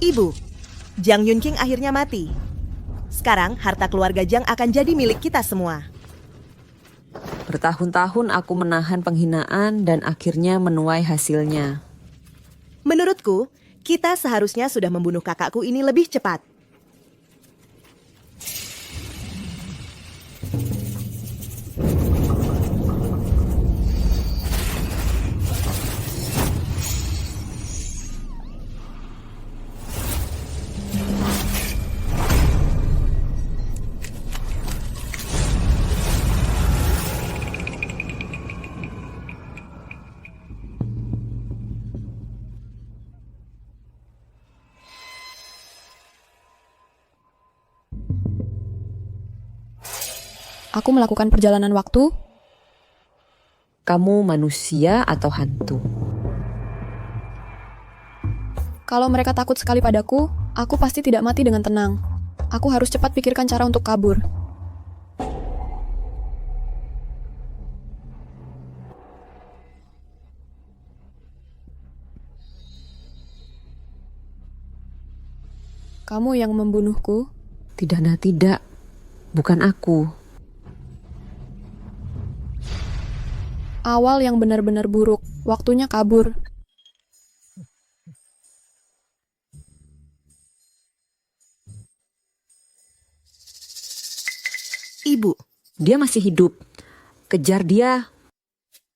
Ibu, Jang Yunqing akhirnya mati. Sekarang harta keluarga Jang akan jadi milik kita semua. Bertahun-tahun aku menahan penghinaan dan akhirnya menuai hasilnya. Menurutku, kita seharusnya sudah membunuh kakakku ini lebih cepat. Aku melakukan perjalanan waktu. Kamu manusia atau hantu? Kalau mereka takut sekali padaku, aku pasti tidak mati dengan tenang. Aku harus cepat pikirkan cara untuk kabur. Kamu yang membunuhku? Tidak. Bukan aku. Awal yang benar-benar buruk, waktunya kabur. Ibu, Dia masih hidup. Kejar dia.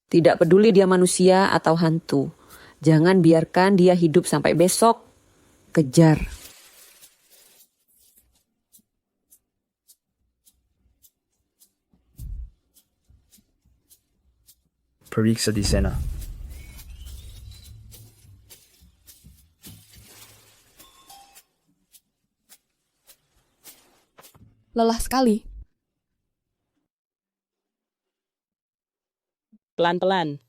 Tidak peduli dia manusia atau hantu. Jangan biarkan dia hidup sampai besok. Kejar. Periksa di sana. Lelah sekali. Pelan-pelan.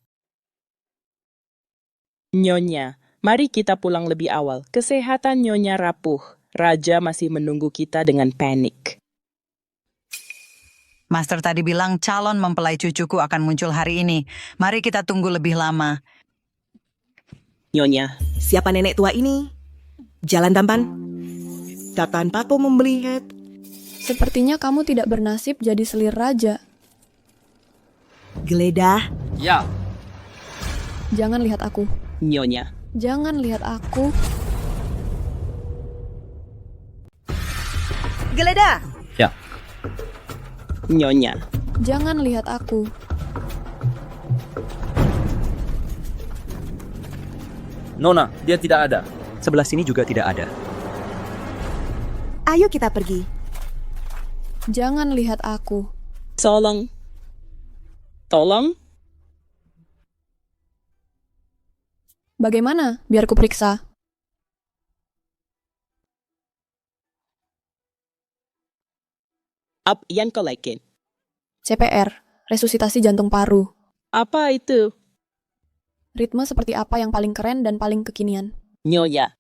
Nyonya, mari kita pulang lebih awal. Kesehatan Nyonya rapuh. Raja masih menunggu kita dengan panik. Master tadi bilang calon mempelai cucuku akan muncul hari ini. Mari kita tunggu lebih lama. Nyonya, siapa nenek tua ini? Jalan tampan? Tak tanpa kau melihat. Sepertinya kamu tidak bernasib jadi selir raja. Geledah. Ya. Jangan lihat aku. Nyonya. Jangan lihat aku. Geledah. Ya. Nyonya. Jangan lihat aku. Nona, dia tidak ada. Sebelah sini juga tidak ada. Ayo kita pergi. Jangan lihat aku. Tolong. Bagaimana? Biar ku periksa. Apa yang kau laikin? CPR, resusitasi jantung paru. Apa itu? Ritme seperti apa yang paling keren dan paling kekinian? Nyonya.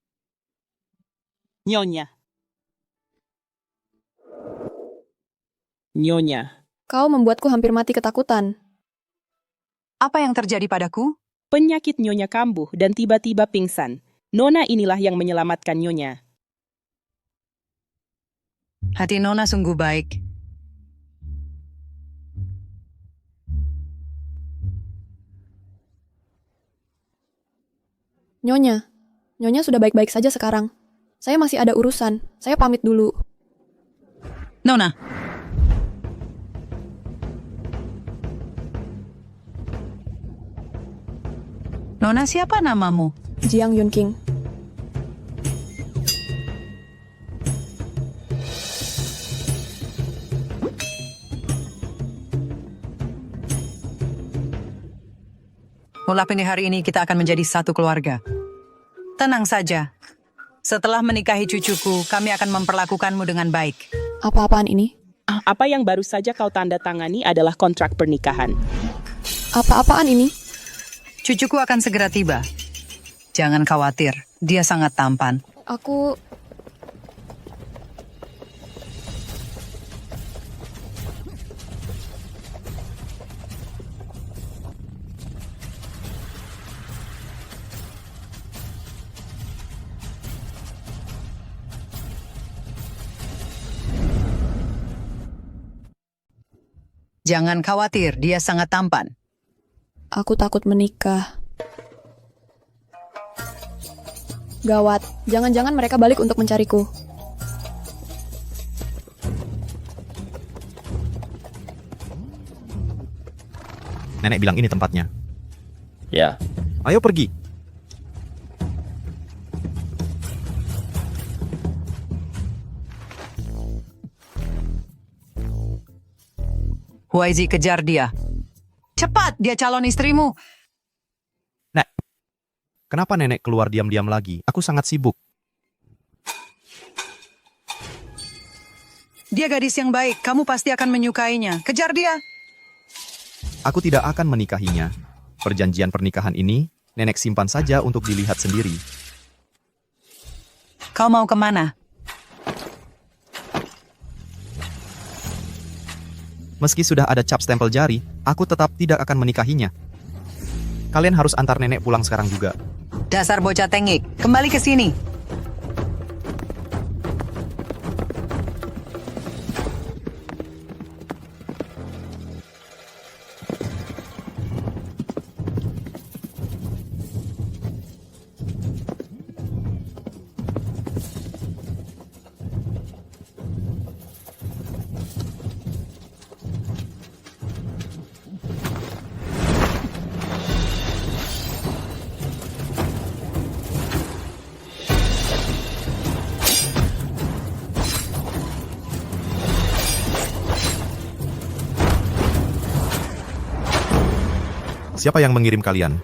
Kau membuatku hampir mati ketakutan. Apa yang terjadi padaku? Penyakit Nyonya kambuh dan tiba-tiba pingsan. Nona inilah yang menyelamatkan Nyonya. Hati Nona sungguh baik. Nyonya sudah baik-baik saja sekarang. Saya masih ada urusan. Saya pamit dulu. Nona. Nona, siapa namamu? Jiang Yunqing. Mulai hari ini kita akan menjadi satu keluarga. Tenang saja. Setelah menikahi cucuku, kami akan memperlakukanmu dengan baik. Apa-apaan ini? Apa yang baru saja kau tanda tangani adalah kontrak pernikahan. Apa-apaan ini? Cucuku akan segera tiba. Jangan khawatir, dia sangat tampan. Aku... Jangan khawatir, dia sangat tampan. Aku takut menikah. Gawat, jangan-jangan mereka balik untuk mencariku. Nenek bilang ini tempatnya. Ya, Ayo pergi. Huaizi, kejar dia. Cepat, dia calon istrimu. Nek, kenapa nenek keluar diam-diam lagi? Aku sangat sibuk. Dia gadis yang baik, kamu pasti akan menyukainya. Kejar dia. Aku tidak akan menikahinya. Perjanjian pernikahan ini, nenek simpan saja untuk dilihat sendiri. Kau mau kemana? Meski sudah ada cap stempel jari, aku tetap tidak akan menikahinya. Kalian harus antar nenek pulang sekarang juga. Dasar bocah tengik, kembali ke sini. Siapa yang mengirim kalian?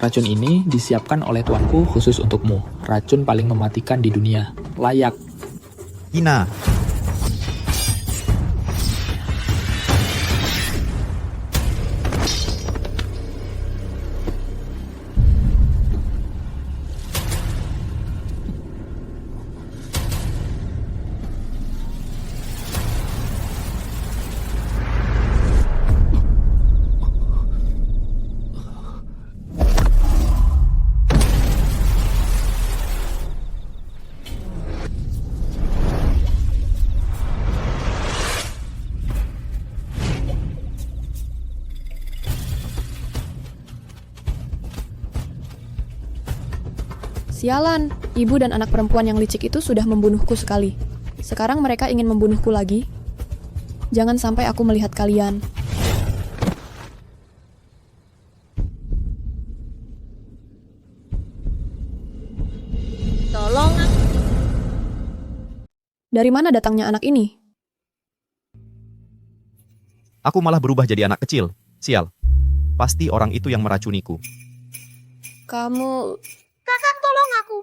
Racun ini disiapkan oleh tuanku khusus untukmu. Racun paling mematikan di dunia. Layak. Ina. Sialan, ibu dan anak perempuan yang licik itu sudah membunuhku sekali. Sekarang mereka ingin membunuhku lagi. Jangan sampai aku melihat kalian. Tolong aku. Dari mana datangnya anak ini? Aku malah berubah jadi anak kecil. Sial. Pasti orang itu yang meracuniku. Kamu... Kakak, tolong aku.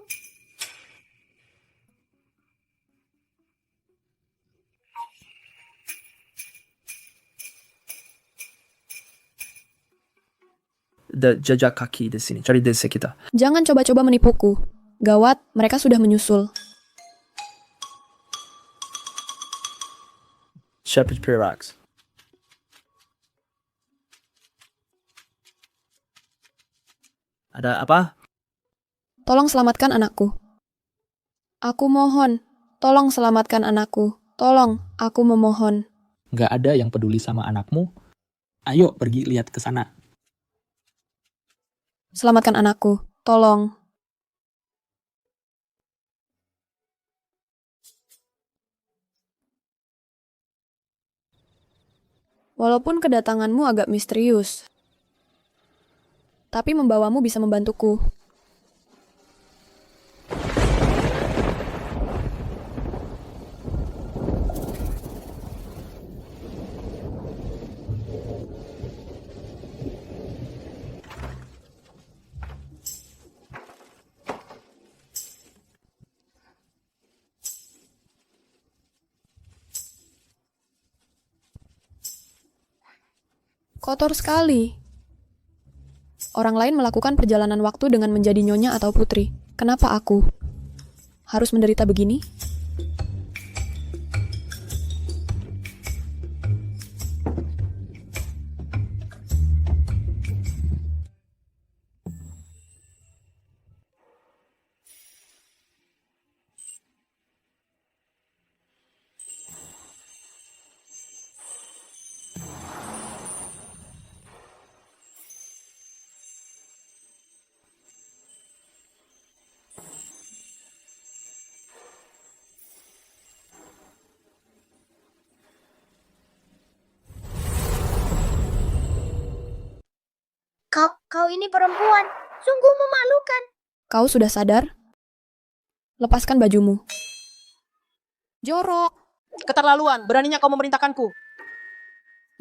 Ada jejak kaki di sini. Cari desa kita. Jangan coba-coba menipuku. Gawat, mereka sudah menyusul. Shepherd's Pyrax. Ada apa? Tolong selamatkan anakku. Aku mohon, tolong selamatkan anakku. Tolong, aku memohon. Nggak ada yang peduli sama anakmu. Ayo pergi lihat ke sana. Selamatkan anakku, tolong. Walaupun kedatanganmu agak misterius, tapi membawamu bisa membantuku. Kotor sekali. Orang lain melakukan perjalanan waktu dengan menjadi nyonya atau putri. Kenapa aku harus menderita begini? Kau ini perempuan, sungguh memalukan. Kau sudah sadar? Lepaskan bajumu. Jorok. Keterlaluan, beraninya kau memerintahkanku.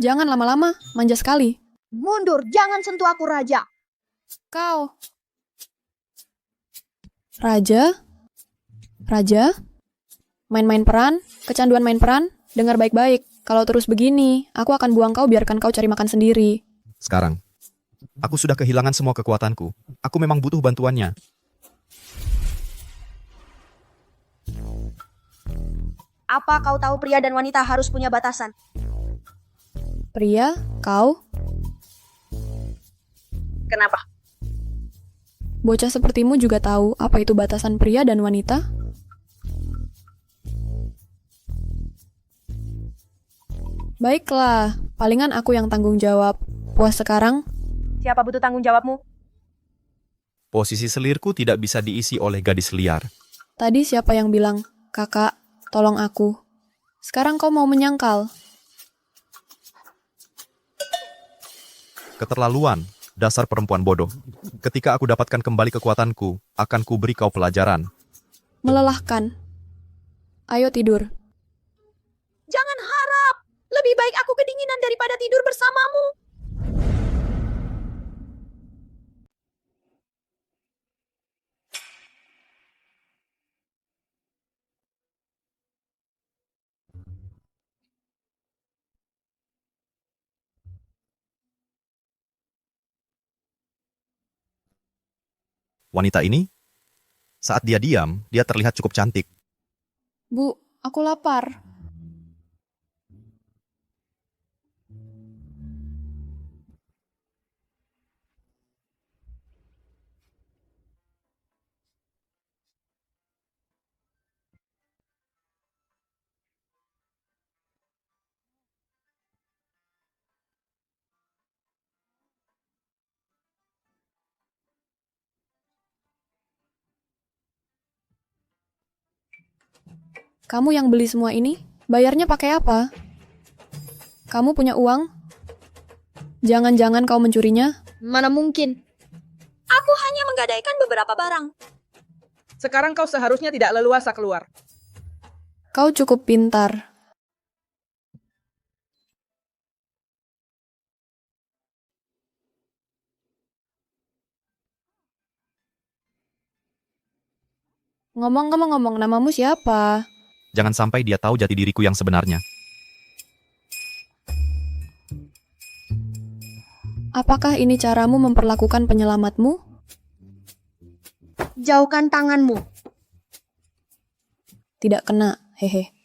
Jangan lama-lama, manja sekali. Mundur, jangan sentuh aku, Raja. Kau. Raja? Raja? Main-main peran? Kecanduan main peran? Dengar baik-baik. Kalau terus begini, aku akan buang kau biarkan kau cari makan sendiri. Sekarang, aku sudah kehilangan semua kekuatanku. Aku memang butuh bantuannya. Apa kau tahu pria dan wanita harus punya batasan? Pria, kau? Kenapa? Bocah sepertimu juga tahu apa itu batasan pria dan wanita? Baiklah, palingan aku yang tanggung jawab. Puas sekarang? Siapa butuh tanggung jawabmu? Posisi selirku tidak bisa diisi oleh gadis liar. Tadi siapa yang bilang, "Kakak, tolong aku." Sekarang kau mau menyangkal. Keterlaluan, dasar perempuan bodoh. Ketika aku dapatkan kembali kekuatanku, akan kuberi kau pelajaran. Melelahkan. Ayo tidur. Jangan harap. Lebih baik aku kedinginan daripada tidur bersamamu. Wanita ini, saat dia diam, dia terlihat cukup cantik. Bu, aku lapar. Kamu yang beli semua ini, bayarnya pakai apa? Kamu punya uang? Jangan-jangan kau mencurinya? Mana mungkin? Aku hanya menggadaikan beberapa barang. Sekarang kau seharusnya tidak leluasa keluar. Kau cukup pintar. Ngomong-ngomong, namamu siapa? Jangan sampai dia tahu jati diriku yang sebenarnya. Apakah ini caramu memperlakukan penyelamatmu? Jauhkan tanganmu. Tidak kena, hehe.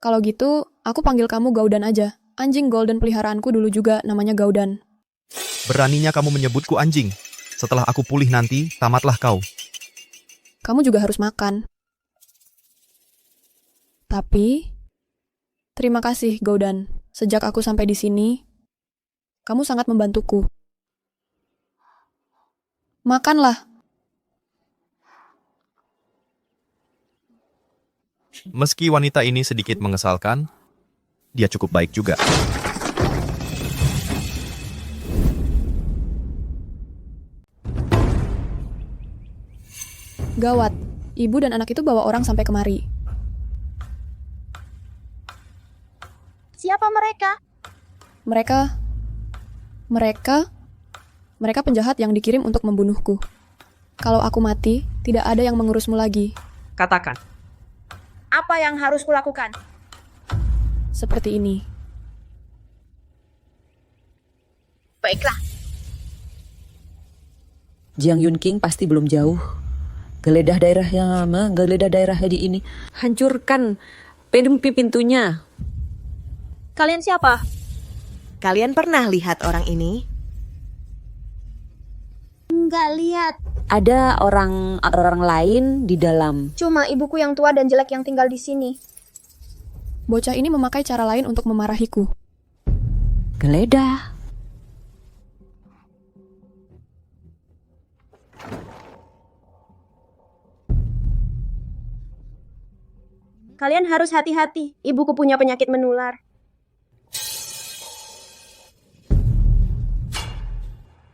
Kalau gitu, aku panggil kamu Gaudan aja. Anjing golden peliharaanku dulu juga namanya Gaudan. Beraninya kamu menyebutku anjing. Setelah aku pulih nanti, tamatlah kau. Kamu juga harus makan. Tapi, terima kasih Gaudan. Sejak aku sampai di sini, kamu sangat membantuku. Makanlah. Meski wanita ini sedikit mengesalkan, dia cukup baik juga. Gawat, ibu dan anak itu bawa orang sampai kemari. Siapa mereka? Mereka penjahat yang dikirim untuk membunuhku. Kalau aku mati, tidak ada yang mengurusmu lagi. Katakan. Apa yang harus kulakukan? Seperti ini. Baiklah. Jiang Yunqing pasti belum jauh. Geledah daerah di ini. Hancurkan pintunya. Kalian siapa? Kalian pernah lihat orang ini? Enggak lihat. Ada orang lain di dalam. Cuma ibuku yang tua dan jelek yang tinggal di sini. Bocah ini memakai cara lain untuk memarahiku. Geledah. Kalian harus hati-hati. Ibuku punya penyakit menular.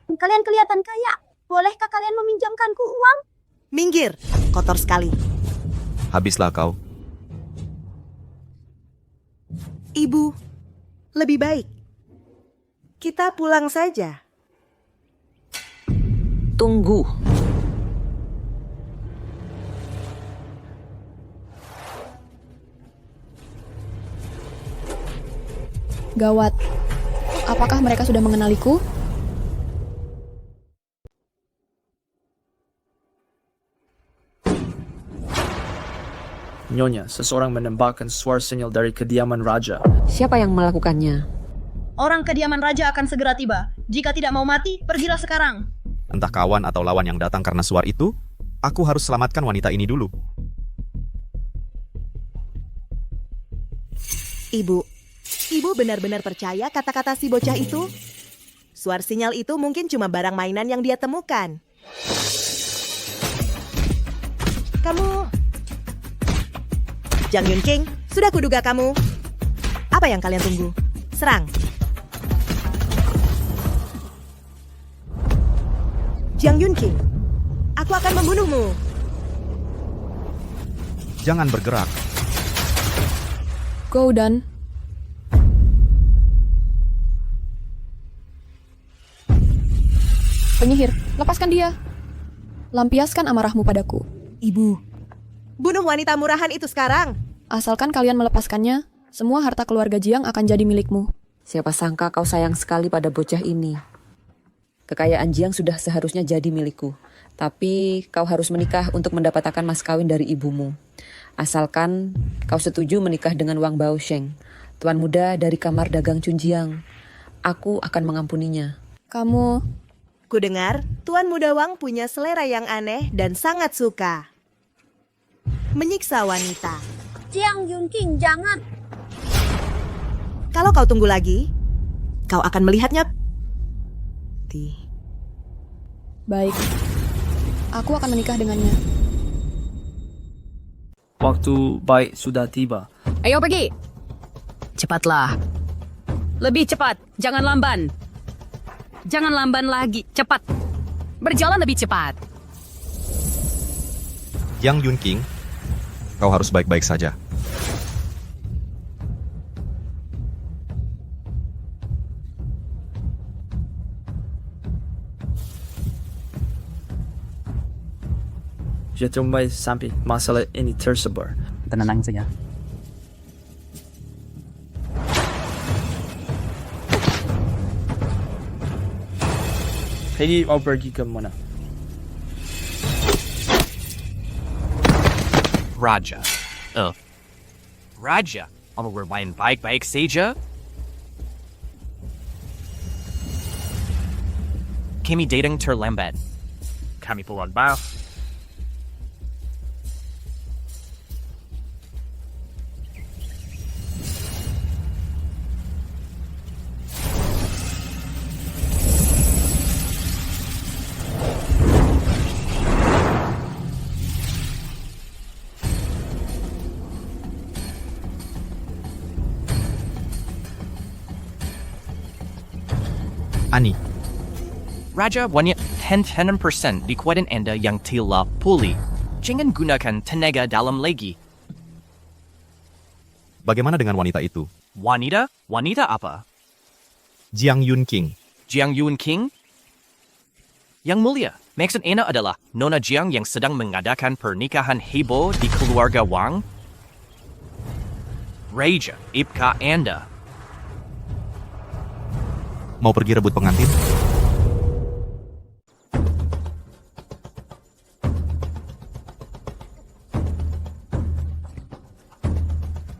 Kalian kelihatan kaya. Bolehkah kalian meminjamkanku uang? Minggir, kotor sekali. Habislah kau. Ibu, lebih baik kita pulang saja. Tunggu. Gawat. Apakah mereka sudah mengenaliku? Nyonya, seseorang menembakkan suara sinyal dari kediaman raja. Siapa yang melakukannya? Orang kediaman raja akan segera tiba. Jika tidak mau mati, pergilah sekarang. Entah kawan atau lawan yang datang karena suara itu, aku harus selamatkan wanita ini dulu. Ibu benar-benar percaya kata-kata si bocah itu? Suara sinyal itu mungkin cuma barang mainan yang dia temukan. Jang Yun King, sudah kuduga kamu. Apa yang kalian tunggu? Serang. Jang Yun King, aku akan membunuhmu. Jangan bergerak. Go, Dan. Penyihir, lepaskan dia. Lampiaskan amarahmu padaku. Ibu, bunuh wanita murahan itu sekarang. Asalkan kalian melepaskannya, semua harta keluarga Jiang akan jadi milikmu. Siapa sangka kau sayang sekali pada bocah ini. Kekayaan Jiang sudah seharusnya jadi milikku. Tapi kau harus menikah untuk mendapatkan mas kawin dari ibumu. Asalkan kau setuju menikah dengan Wang Baosheng, tuan muda dari kamar dagang Chunjiang. Aku akan mengampuninya. Kamu... Kudengar, Tuan Muda Wang punya selera yang aneh dan sangat suka menyiksa wanita. Jiang Yun King, jangan. Kalau kau tunggu lagi, kau akan melihatnya. Baik. Aku akan menikah dengannya. Waktu baik sudah tiba. Ayo pergi. Cepatlah. Lebih cepat, jangan lamban. Jangan lamban lagi, cepat. Berjalan lebih cepat. Yang Yun King, kau harus baik-baik saja. Je tunggu sampai masalah ini tersebar. Tenang saja. Jadi mau pergi ke mana? Raja. Raja, mau bermain baik-baik saja? Kami dating terlambat. Kami pulang bawah. Ani. Raja, wanita 10% di kekuatan Anda yang telah pulih. Jangan gunakan tenaga dalam lagi. Bagaimana dengan wanita itu? Wanita? Wanita apa? Jiang Yun King. Jiang Yun King? Yang mulia, maksud Anda adalah Nona Jiang yang sedang mengadakan pernikahan heboh di keluarga Wang? Raja, ipkah Anda? Mau pergi rebut pengantin?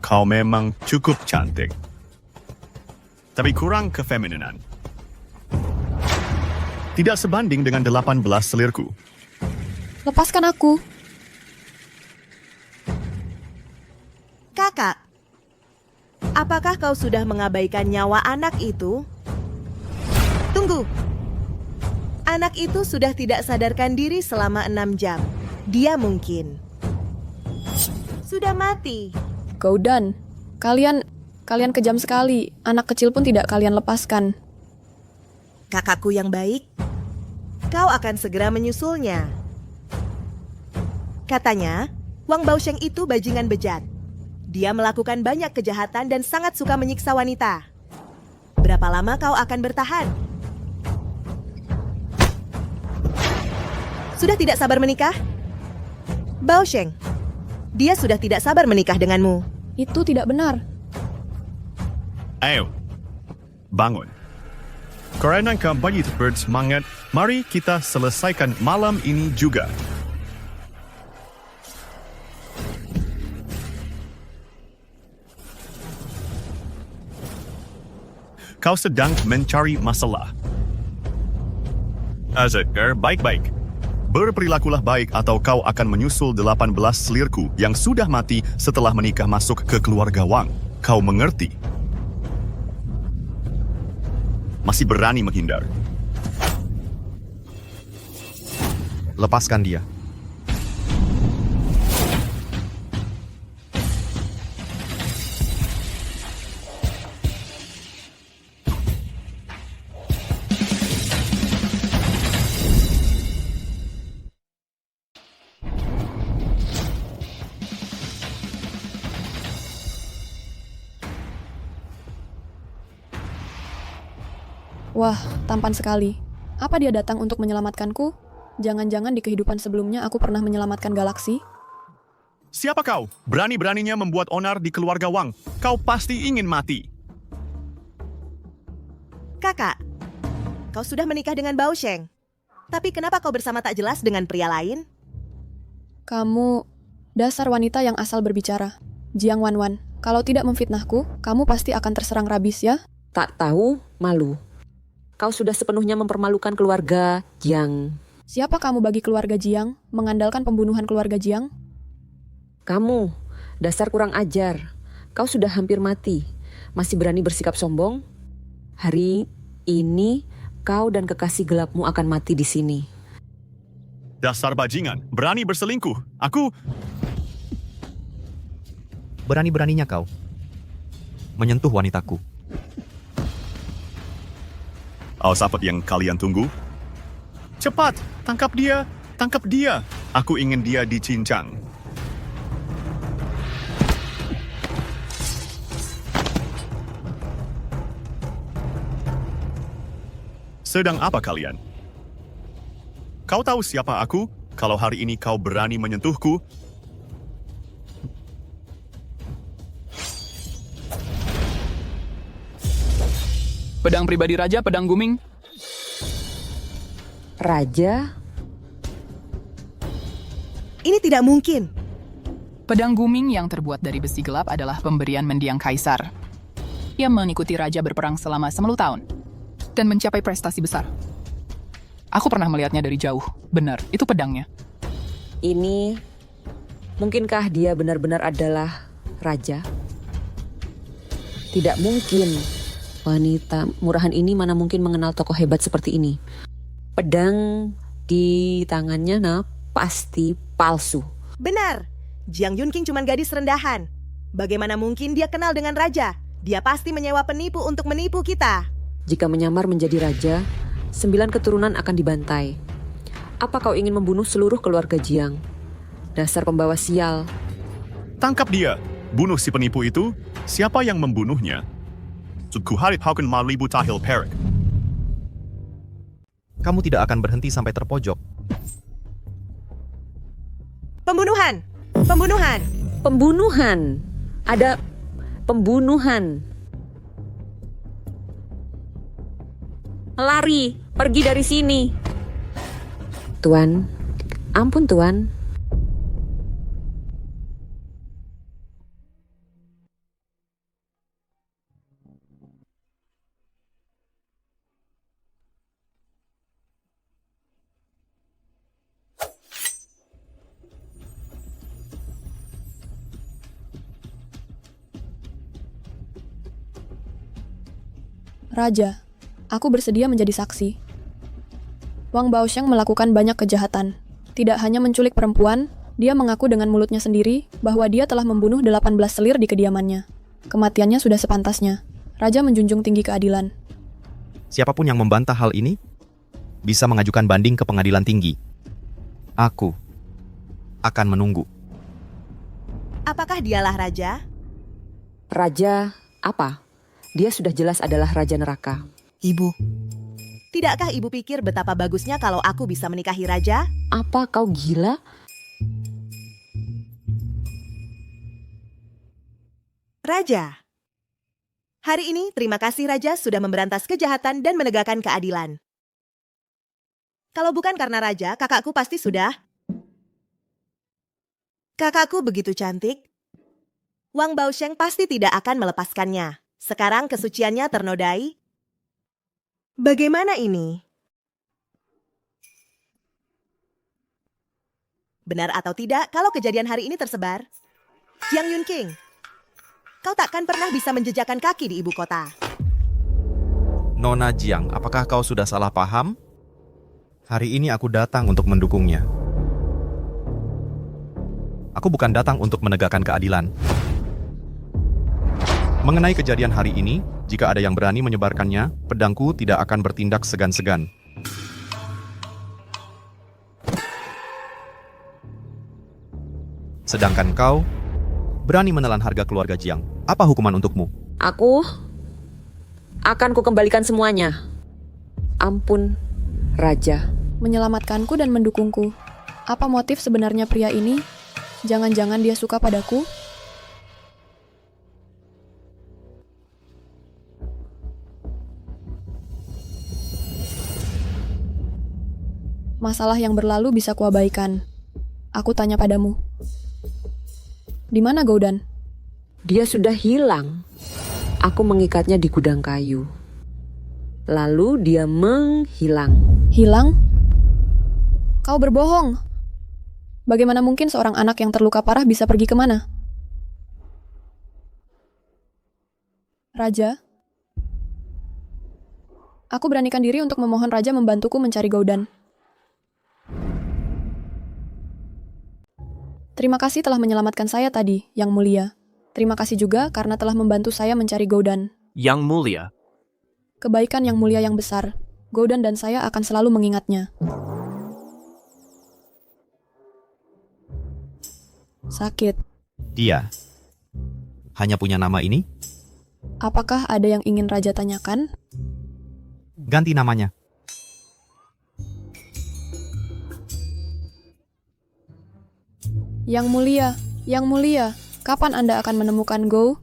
Kau memang cukup cantik. Tapi kurang kefemininan. Tidak sebanding dengan 18 selirku. Lepaskan aku. Kakak, apakah kau sudah mengabaikan nyawa anak itu? Tunggu. Anak itu sudah tidak sadarkan diri selama 6 jam. Dia mungkin sudah mati. Goudan, kalian kejam sekali. Anak kecil pun tidak kalian lepaskan. Kakakku yang baik, kau akan segera menyusulnya. Katanya, Wang Baosheng itu bajingan bejat. Dia melakukan banyak kejahatan dan sangat suka menyiksa wanita. Berapa lama kau akan bertahan? Sudah tidak sabar menikah? Baosheng, dia sudah tidak sabar menikah denganmu. Itu tidak benar. Ayo, bangun. Karena kembali bersemangat, mari kita selesaikan malam ini juga. Kau sedang mencari masalah. Azekar, baik-baik. Berperilakulah baik atau kau akan menyusul 18 selirku yang sudah mati setelah menikah masuk ke keluarga Wang. Kau mengerti? Masih berani menghindar. Lepaskan dia. Wah, tampan sekali. Apa dia datang untuk menyelamatkanku? Jangan-jangan di kehidupan sebelumnya aku pernah menyelamatkan galaksi? Siapa kau? Berani-beraninya membuat onar di keluarga Wang. Kau pasti ingin mati. Kakak, kau sudah menikah dengan Baosheng. Tapi kenapa kau bersama tak jelas dengan pria lain? Kamu dasar wanita yang asal berbicara. Jiang Wanwan, kalau tidak memfitnahku, kamu pasti akan terserang rabis ya? Tak tahu, malu. Kau sudah sepenuhnya mempermalukan keluarga Jiang. Siapa kamu bagi keluarga Jiang? Mengandalkan pembunuhan keluarga Jiang? Kamu, dasar kurang ajar. Kau sudah hampir mati. Masih berani bersikap sombong? Hari ini, kau dan kekasih gelapmu akan mati di sini. Dasar bajingan, berani berselingkuh. Aku... Berani-beraninya kau menyentuh wanitaku. Awas apa yang kalian tunggu? Cepat, tangkap dia, tangkap dia. Aku ingin dia dicincang. Sedang apa kalian? Kau tahu siapa aku? Kalau hari ini kau berani menyentuhku, Pedang pribadi Raja, pedang guming. Raja? Ini tidak mungkin. Pedang guming yang terbuat dari besi gelap adalah pemberian mendiang kaisar. Ia mengikuti raja berperang selama 10 tahun dan mencapai prestasi besar. Aku pernah melihatnya dari jauh. Benar, itu pedangnya. Ini, mungkinkah dia benar-benar adalah raja? Tidak mungkin. Wanita murahan ini mana mungkin mengenal tokoh hebat seperti ini. Pedang di tangannya pasti palsu. Benar, Jiang Yunqing cuma gadis rendahan. Bagaimana mungkin dia kenal dengan raja? Dia pasti menyewa penipu untuk menipu kita. Jika menyamar menjadi raja, 9 keturunan akan dibantai. Apa kau ingin membunuh seluruh keluarga Jiang? Dasar pembawa sial. tangkap dia. Bunuh si penipu itu. Siapa yang membunuhnya? Kuharap haukan malibu tahil perak. Kamu tidak akan berhenti sampai terpojok. Pembunuhan! Pembunuhan! Pembunuhan! Ada pembunuhan. Lari, pergi dari sini. Tuan, ampun Tuan. Raja, aku bersedia menjadi saksi. Wang Baosheng melakukan banyak kejahatan. Tidak hanya menculik perempuan, Dia mengaku dengan mulutnya sendiri bahwa dia telah membunuh 18 selir di kediamannya. Kematiannya sudah sepantasnya. Raja menjunjung tinggi keadilan. Siapapun yang membantah hal ini bisa mengajukan banding ke pengadilan tinggi. Aku akan menunggu. Apakah dialah raja? Raja apa? Dia sudah jelas adalah Raja Neraka. Ibu. Tidakkah ibu pikir betapa bagusnya kalau aku bisa menikahi raja? Apa kau gila? Raja. Hari ini terima kasih Raja sudah memberantas kejahatan dan menegakkan keadilan. Kalau bukan karena Raja, kakakku pasti sudah. Kakakku begitu cantik. Wang Baosheng pasti tidak akan melepaskannya. Sekarang kesuciannya ternodai. Bagaimana ini? Benar atau tidak kalau kejadian hari ini tersebar? Jiang Yunqing, kau takkan pernah bisa menjejakkan kaki di ibu kota. Nona Jiang, apakah kau sudah salah paham? Hari ini aku datang untuk mendukungnya. Aku bukan datang untuk menegakkan keadilan. Mengenai kejadian hari ini, jika ada yang berani menyebarkannya, pedangku tidak akan bertindak segan-segan. Sedangkan kau berani menelan harga keluarga Jiang. Apa hukuman untukmu? Aku akan kukembalikan semuanya. Ampun, Raja. Menyelamatkanku dan mendukungku. Apa motif sebenarnya pria ini? Jangan-jangan dia suka padaku? Masalah yang berlalu bisa kuabaikan. Aku tanya padamu. Di mana Goudan? Dia sudah hilang. Aku mengikatnya di gudang kayu. Lalu dia menghilang. Hilang? Kau berbohong. Bagaimana mungkin seorang anak yang terluka parah bisa pergi kemana? Raja? Aku beranikan diri untuk memohon Raja membantuku mencari Goudan. Terima kasih telah menyelamatkan saya tadi, Yang Mulia. Terima kasih juga karena telah membantu saya mencari Goudan. Yang Mulia, Kebaikan Yang Mulia yang besar. Goudan dan saya akan selalu mengingatnya. Sakit. Dia hanya punya nama ini? Apakah ada yang ingin Raja tanyakan? Ganti namanya. Yang Mulia, kapan Anda akan menemukan Go?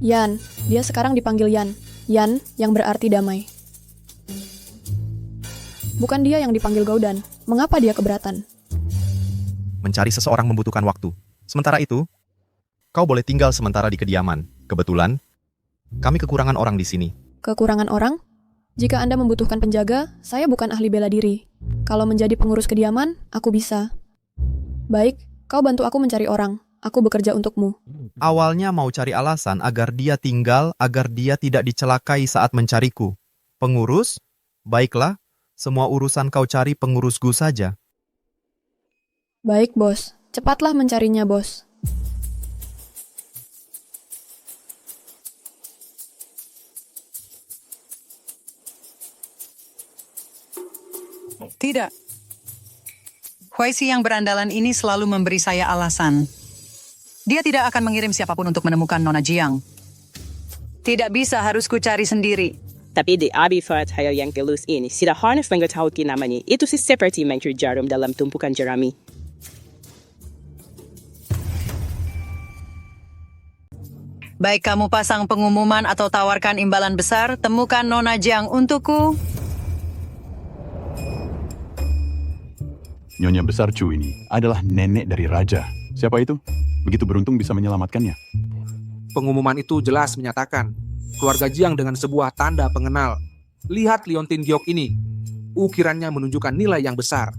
Yan, dia sekarang dipanggil Yan. Yan, yang berarti damai. Bukan dia yang dipanggil Goudan. Mengapa dia keberatan? Mencari seseorang membutuhkan waktu. Sementara itu, kau boleh tinggal sementara di kediaman. Kebetulan, kami kekurangan orang di sini. Kekurangan orang? Jika Anda membutuhkan penjaga, saya bukan ahli bela diri. Kalau menjadi pengurus kediaman, aku bisa. Baik, kau bantu aku mencari orang. Aku bekerja untukmu. Awalnya mau cari alasan agar dia tinggal, agar dia tidak dicelakai saat mencariku. Pengurus? Baiklah, semua urusan kau cari pengurusku saja. Baik, bos. Cepatlah mencarinya, bos. Tidak. Huaisi yang berandalan ini selalu memberi saya alasan. Dia tidak akan mengirim siapapun untuk menemukan Nona Jiang. Tidak bisa, harus ku cari sendiri. Tapi di Abifat Hayal yang gelus ini, tidak harus mengetahui namanya. Itu si seperti mencuri jarum dalam tumpukan jerami. Baik kamu pasang pengumuman atau tawarkan imbalan besar, temukan Nona Jiang untukku. Nyonya besar Chu ini adalah nenek dari raja. Siapa itu? Begitu beruntung bisa menyelamatkannya. Pengumuman itu jelas menyatakan keluarga Jiang dengan sebuah tanda pengenal. Lihat liontin giok ini. Ukirannya menunjukkan nilai yang besar.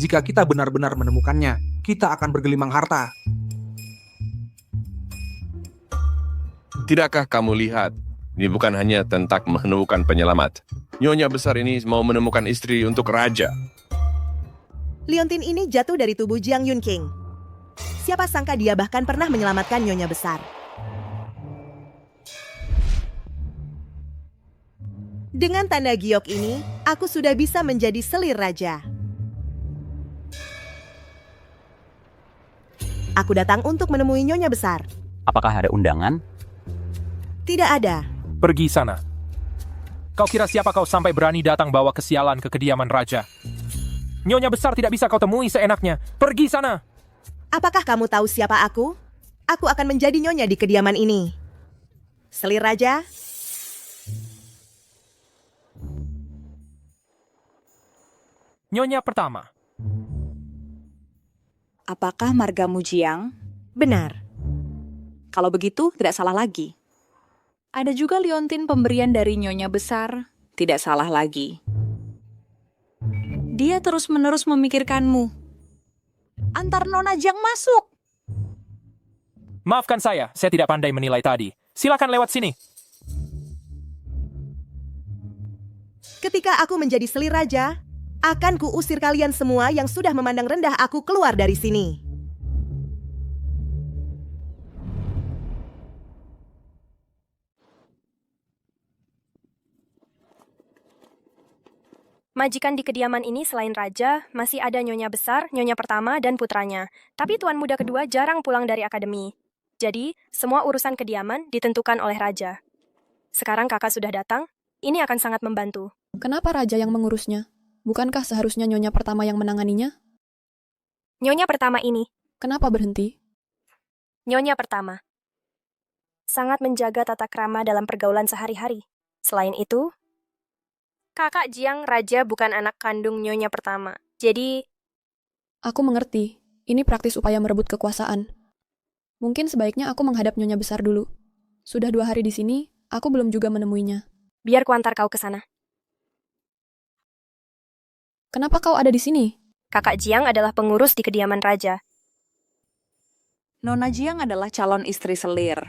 Jika kita benar-benar menemukannya, kita akan bergelimang harta. Tidakkah kamu lihat? Ini bukan hanya tentang menemukan penyelamat. Nyonya besar ini mau menemukan istri untuk raja. Liontin ini jatuh dari tubuh Jiang Yunqing. Siapa sangka dia bahkan pernah menyelamatkan nyonya besar. Dengan tanda giok ini, aku sudah bisa menjadi selir raja. Aku datang untuk menemui nyonya besar. Apakah ada undangan? Tidak ada. Pergi sana. Kau kira siapa kau sampai berani datang bawa kesialan ke kediaman raja? Nyonya besar tidak bisa kau temui seenaknya. Pergi sana! Apakah kamu tahu siapa aku? Aku akan menjadi nyonya di kediaman ini. Selir raja? Nyonya pertama. Apakah margamu Jiang? Benar. Kalau begitu, tidak salah lagi. Ada juga liontin pemberian dari nyonya besar. Tidak salah lagi. Dia terus-menerus memikirkanmu. Antar Nona Jiang masuk. Maafkan saya tidak pandai menilai tadi. Silakan lewat sini. Ketika aku menjadi selir raja, akan kuusir kalian semua yang sudah memandang rendah aku keluar dari sini. Majikan di kediaman ini selain raja, masih ada nyonya besar, nyonya pertama, dan putranya. Tapi tuan muda kedua jarang pulang dari akademi. Jadi, semua urusan kediaman ditentukan oleh raja. Sekarang kakak sudah datang, ini akan sangat membantu. Kenapa raja yang mengurusnya? Bukankah seharusnya nyonya pertama yang menanganinya? Nyonya pertama ini. Kenapa berhenti? Nyonya pertama. Sangat menjaga tata krama dalam pergaulan sehari-hari. Selain itu, kakak Jiang raja bukan anak kandung nyonya pertama. Jadi, aku mengerti. Ini praktis upaya merebut kekuasaan. Mungkin sebaiknya aku menghadap nyonya besar dulu. Sudah 2 hari di sini, aku belum juga menemuinya. Biar kuantar kau ke sana. Kenapa kau ada di sini? Kakak Jiang adalah pengurus di kediaman raja. Nona Jiang adalah calon istri selir.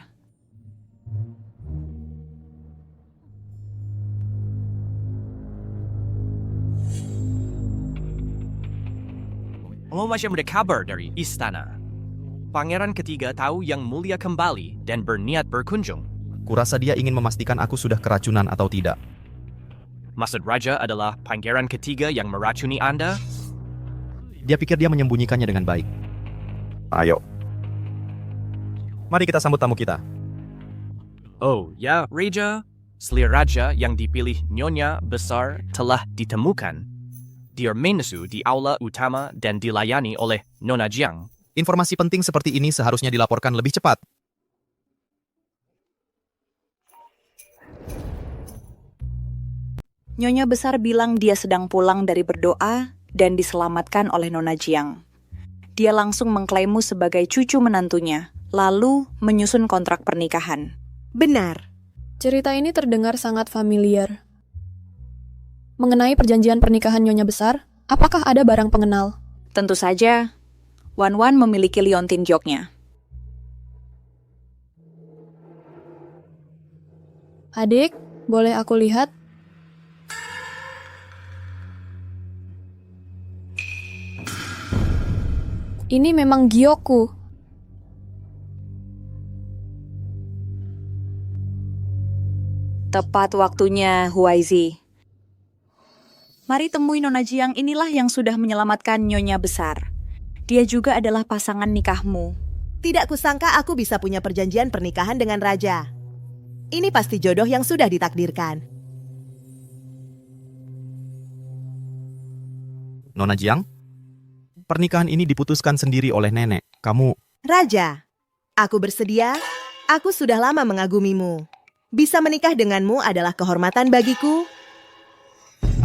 Oh, macam ada kabar dari istana. Pangeran ketiga tahu Yang Mulia kembali dan berniat berkunjung. Kurasa dia ingin memastikan aku sudah keracunan atau tidak. Maksud Raja adalah pangeran ketiga yang meracuni Anda? Dia pikir dia menyembunyikannya dengan baik. Ayo. Mari kita sambut tamu kita. Oh ya, Raja. Selir Raja yang dipilih Nyonya Besar telah ditemukan. Dia menesu di aula utama dan dilayani oleh Nona Jiang. Informasi penting seperti ini seharusnya dilaporkan lebih cepat. Nyonya besar bilang dia sedang pulang dari berdoa dan diselamatkan oleh Nona Jiang. Dia langsung mengklaimmu sebagai cucu menantunya, lalu menyusun kontrak pernikahan. Benar. Cerita ini terdengar sangat familiar. Mengenai perjanjian pernikahan Nyonya besar, apakah ada barang pengenal? Tentu saja, Wan Wan memiliki liontin gioknya. Adik, boleh aku lihat? Ini memang giokku. Tepat waktunya, Huaizi. Mari temui Nona Jiang, inilah yang sudah menyelamatkan Nyonya besar. Dia juga adalah pasangan nikahmu. Tidak kusangka aku bisa punya perjanjian pernikahan dengan raja. Ini pasti jodoh yang sudah ditakdirkan. Nona Jiang, pernikahan ini diputuskan sendiri oleh nenek. Kamu... Raja, aku bersedia. Aku sudah lama mengagumimu. Bisa menikah denganmu adalah kehormatan bagiku.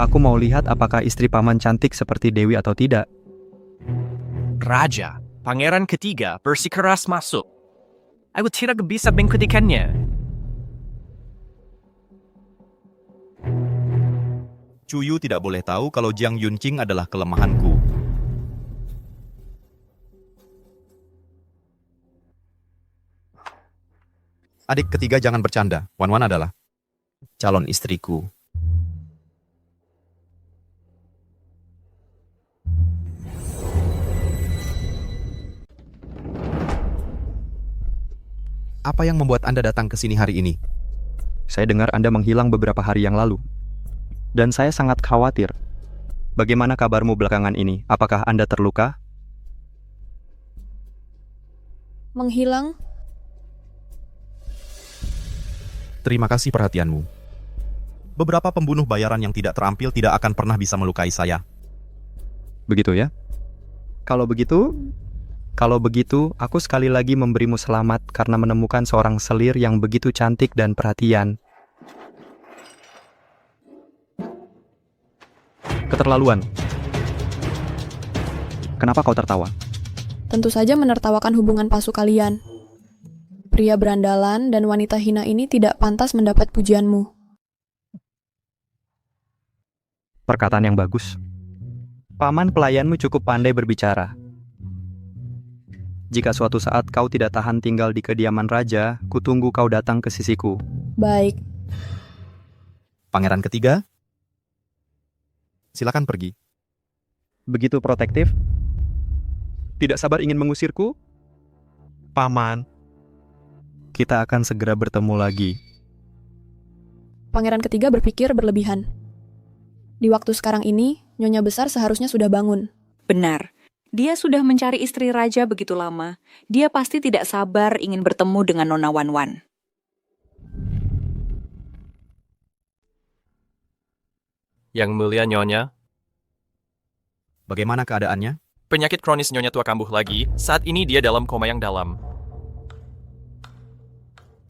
Aku mau lihat apakah istri paman cantik seperti Dewi atau tidak. Raja, pangeran ketiga bersikeras masuk. Aku tidak bisa mengikutikannya. Cuyu tidak boleh tahu kalau Jiang Yunqing adalah kelemahanku. Adik ketiga jangan bercanda. Wan Wan adalah calon istriku. Apa yang membuat Anda datang ke sini hari ini? Saya dengar Anda menghilang beberapa hari yang lalu. Dan saya sangat khawatir. Bagaimana kabarmu belakangan ini? Apakah Anda terluka? Menghilang? Terima kasih perhatianmu. Beberapa pembunuh bayaran yang tidak terampil tidak akan pernah bisa melukai saya. Begitu ya? Kalau begitu, aku sekali lagi memberimu selamat karena menemukan seorang selir yang begitu cantik dan perhatian. Keterlaluan. Kenapa kau tertawa? Tentu saja menertawakan hubungan palsu kalian. Pria berandalan dan wanita hina ini tidak pantas mendapat pujianmu. Perkataan yang bagus. Paman pelayanmu cukup pandai berbicara. Jika suatu saat kau tidak tahan tinggal di kediaman raja, kutunggu kau datang ke sisiku. Baik. Pangeran ketiga, silakan pergi. Begitu protektif? Tidak sabar ingin mengusirku? Paman, kita akan segera bertemu lagi. Pangeran ketiga berpikir berlebihan. Di waktu sekarang ini, Nyonya Besar seharusnya sudah bangun. Benar. Dia sudah mencari istri raja begitu lama. Dia pasti tidak sabar ingin bertemu dengan Nona Wanwan. Yang mulia Nyonya. Bagaimana keadaannya? Penyakit kronis Nyonya tua kambuh lagi. Saat ini dia dalam koma yang dalam.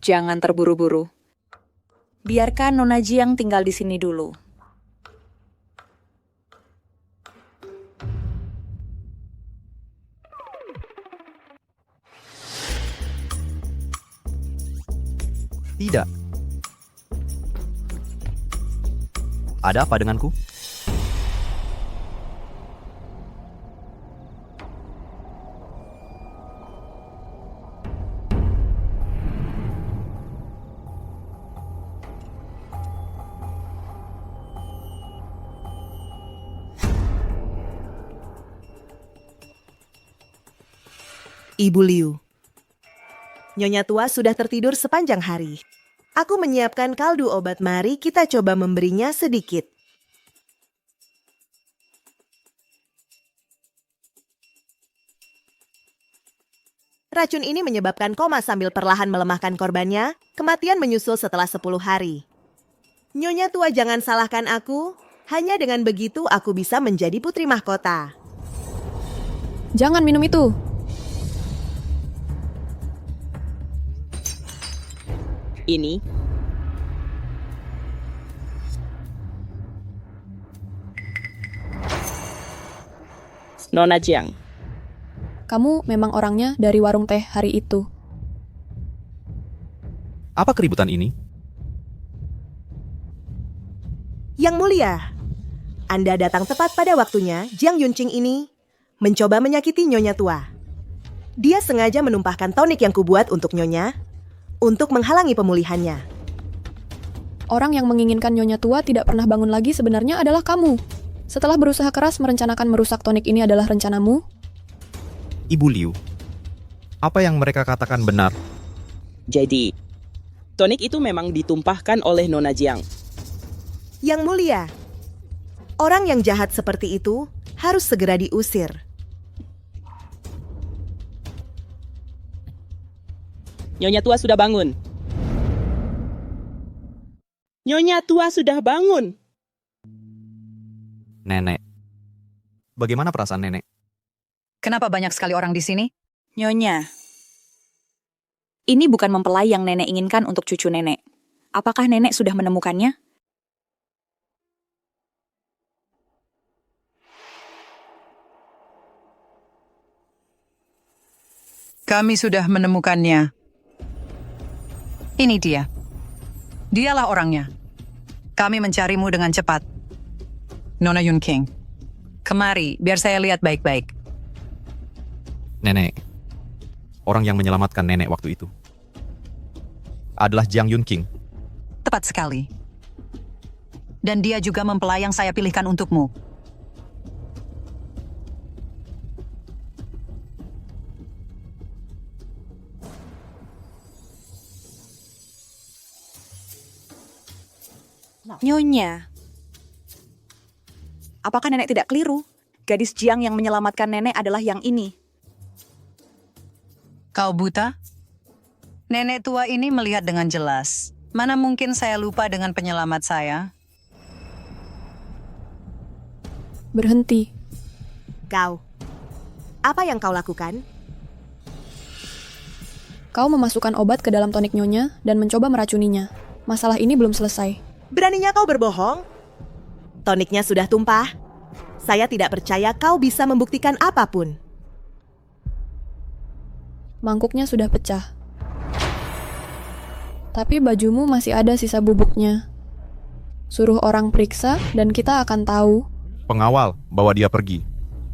Jangan terburu-buru. Biarkan Nona Jiang tinggal di sini dulu. Tidak. Ada apa denganku? Ibu Liu. Nyonya tua sudah tertidur sepanjang hari. Aku menyiapkan kaldu obat, mari kita coba memberinya sedikit. Racun ini menyebabkan koma sambil perlahan melemahkan korbannya. Kematian menyusul setelah 10 hari. Nyonya tua jangan salahkan aku. Hanya dengan begitu aku bisa menjadi putri mahkota. Jangan minum itu. Ini. Nona Jiang. Kamu memang orangnya dari warung teh hari itu. Apa keributan ini? Yang mulia, Anda datang tepat pada waktunya. Jiang Yunqing ini mencoba menyakiti Nyonya tua. Dia sengaja menumpahkan tonik yang kubuat untuk Nyonya untuk menghalangi pemulihannya. Orang yang menginginkan Nyonya tua tidak pernah bangun lagi sebenarnya adalah kamu. Setelah berusaha keras merencanakan merusak tonik ini adalah rencanamu? Ibu Liu, apa yang mereka katakan benar? Jadi, tonik itu memang ditumpahkan oleh Nona Jiang. Yang mulia, orang yang jahat seperti itu harus segera diusir. Nyonya tua sudah bangun. Nyonya tua sudah bangun. Nenek. Bagaimana perasaan nenek? Kenapa banyak sekali orang di sini? Nyonya, ini bukan mempelai yang nenek inginkan untuk cucu nenek. Apakah nenek sudah menemukannya? Kami sudah menemukannya. Ini dia. Dialah orangnya. Kami mencarimu dengan cepat. Nona Yunqing, kemari biar saya lihat baik-baik. Nenek, orang yang menyelamatkan nenek waktu itu adalah Jiang Yunqing. Tepat sekali. Dan dia juga mempelai yang saya pilihkan untukmu. Nyonya, apakah nenek tidak keliru? Gadis Jiang yang menyelamatkan nenek adalah yang ini. Kau buta? Nenek tua ini melihat dengan jelas. Mana mungkin saya lupa dengan penyelamat saya? Berhenti. Kau, apa yang kau lakukan? Kau memasukkan obat ke dalam tonik nyonya dan mencoba meracuninya. Masalah ini belum selesai. Beraninya kau berbohong? Toniknya sudah tumpah. Saya tidak percaya kau bisa membuktikan apapun. Mangkuknya sudah pecah. Tapi bajumu masih ada sisa bubuknya. Suruh orang periksa dan kita akan tahu. Pengawal, bawa dia pergi.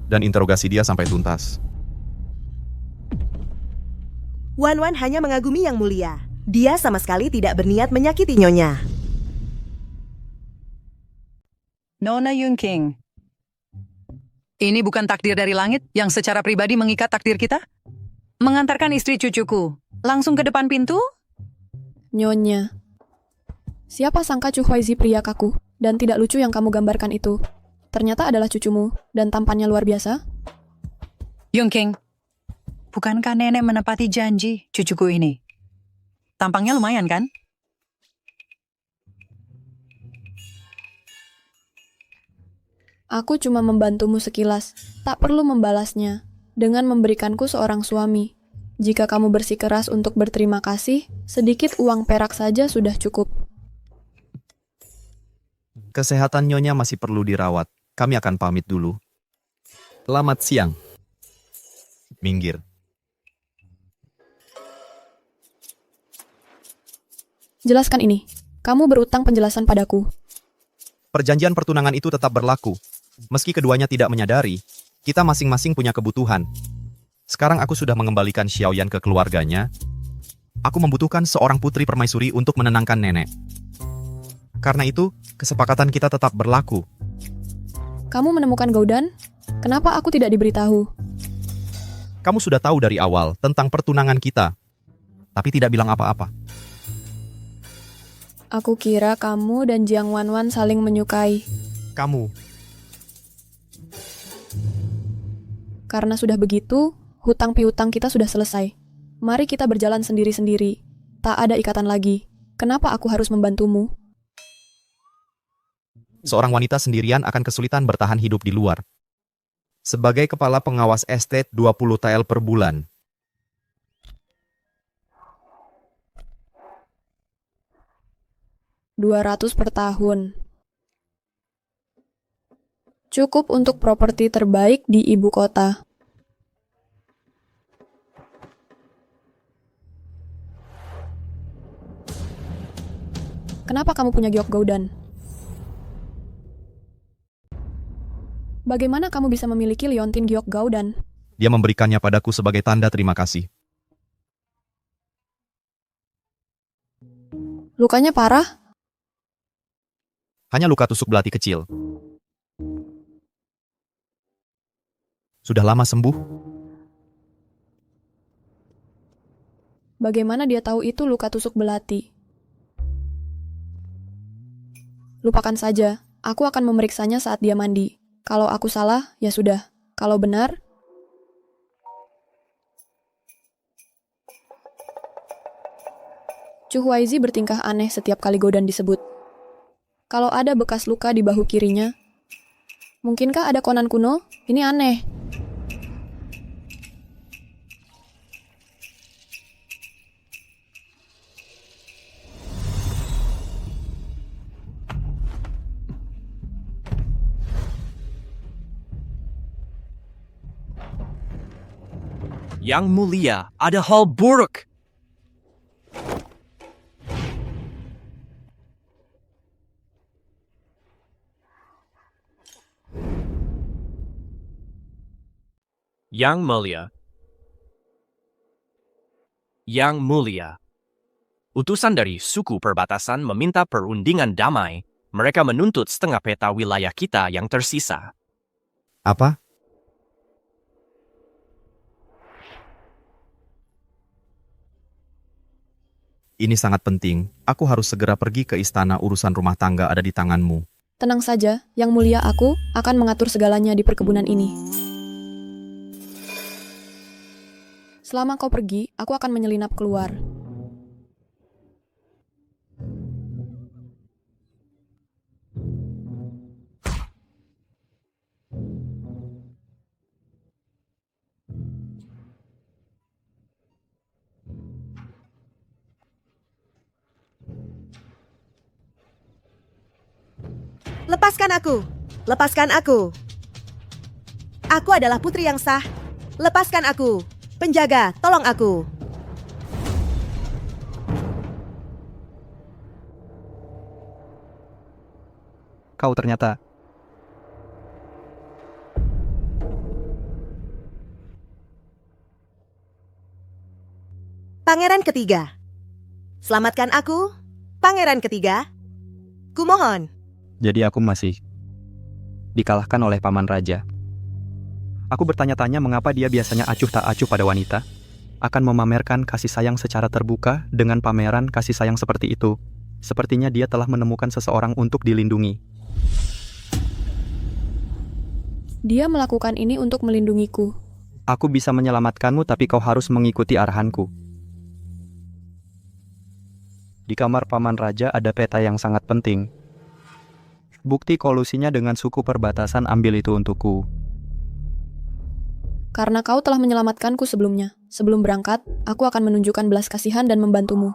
Dan interogasi dia sampai tuntas. Wan Wan hanya mengagumi Yang Mulia. Dia sama sekali tidak berniat menyakiti Nyonya. Nona Yunqing. Ini bukan takdir dari langit yang secara pribadi mengikat takdir kita? Mengantarkan istri cucuku langsung ke depan pintu? Nyonya. Siapa sangka Chu Huaizi pria kaku dan tidak lucu yang kamu gambarkan itu ternyata adalah cucumu dan tampannya luar biasa? Yunqing, bukankah nenek menepati janji cucuku ini? Tampangnya lumayan kan? Aku cuma membantumu sekilas, tak perlu membalasnya dengan memberikanku seorang suami. Jika kamu bersikeras untuk berterima kasih, sedikit uang perak saja sudah cukup. Kesehatan Nyonya masih perlu dirawat. Kami akan pamit dulu. Selamat siang. Minggir. Jelaskan ini. Kamu berutang penjelasan padaku. Perjanjian pertunangan itu tetap berlaku. Meski keduanya tidak menyadari, kita masing-masing punya kebutuhan. Sekarang aku sudah mengembalikan Xiaoyan ke keluarganya. Aku membutuhkan seorang putri permaisuri untuk menenangkan nenek. Karena itu, kesepakatan kita tetap berlaku. Kamu menemukan Goudan? Kenapa aku tidak diberitahu? Kamu sudah tahu dari awal tentang pertunangan kita, tapi tidak bilang apa-apa. Aku kira kamu dan Jiang Wanwan saling menyukai. Kamu. Karena sudah begitu, hutang piutang kita sudah selesai. Mari kita berjalan sendiri-sendiri. Tak ada ikatan lagi. Kenapa aku harus membantumu? Seorang wanita sendirian akan kesulitan bertahan hidup di luar. Sebagai kepala pengawas estate 20 TL per bulan. $200 per tahun. Cukup untuk properti terbaik di ibu kota. Kenapa kamu punya giok Goudan? Bagaimana kamu bisa memiliki liontin giok Goudan? Dia memberikannya padaku sebagai tanda terima kasih. Lukanya parah? Hanya luka tusuk belati kecil. Sudah lama sembuh? Bagaimana dia tahu itu luka tusuk belati? Lupakan saja, aku akan memeriksanya saat dia mandi. Kalau aku salah, ya sudah. Kalau benar, Chu Huaizi bertingkah aneh setiap kali Goudan disebut. Kalau ada bekas luka di bahu kirinya, mungkinkah ada konan kuno? Ini aneh. Yang Mulia, ada hal buruk. Yang Mulia. Yang Mulia. Utusan dari suku perbatasan meminta perundingan damai. Mereka menuntut setengah peta wilayah kita yang tersisa. Apa? Ini sangat penting. Aku harus segera pergi ke istana, urusan rumah tangga ada di tanganmu. Tenang saja, Yang Mulia, aku akan mengatur segalanya di perkebunan ini. Selama kau pergi, aku akan menyelinap keluar. Lepaskan aku! Lepaskan aku! Aku adalah putri yang sah. Lepaskan aku! Penjaga, tolong aku! Kau ternyata... Pangeran ketiga. Selamatkan aku, Pangeran ketiga. Kumohon. Jadi aku masih dikalahkan oleh Paman Raja. Aku bertanya-tanya mengapa dia biasanya acuh tak acuh pada wanita, akan memamerkan kasih sayang secara terbuka dengan pameran kasih sayang seperti itu. Sepertinya dia telah menemukan seseorang untuk dilindungi. Dia melakukan ini untuk melindungiku. Aku bisa menyelamatkanmu, tapi kau harus mengikuti arahanku. Di kamar Paman Raja ada peta yang sangat penting. Bukti kolusinya dengan suku perbatasan, ambil itu untukku. Karena kau telah menyelamatkanku sebelumnya. Sebelum berangkat, aku akan menunjukkan belas kasihan dan membantumu.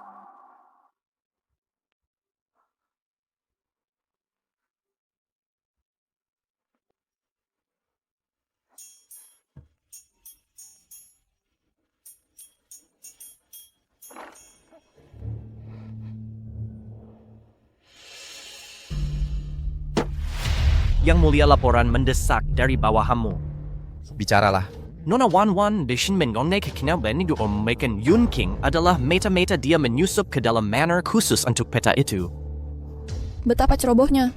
Yang Mulia, laporan mendesak dari bawahanmu. Bicaralah. Nona Wan Bishin mengonnek kekinaban itu Om Mekan Yun King adalah meta-meta dia menyusup ke dalam manor khusus untuk peta itu. Betapa cerobohnya.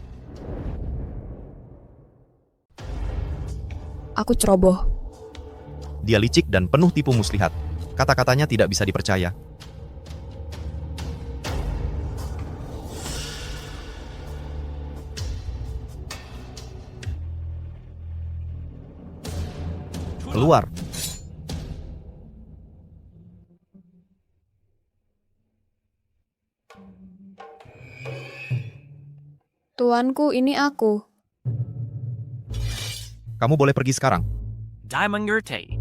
Aku ceroboh. Dia licik dan penuh tipu muslihat. Kata-katanya tidak bisa dipercaya. Keluar. Tuanku, ini aku. Kamu boleh pergi sekarang. Diamond Yurte.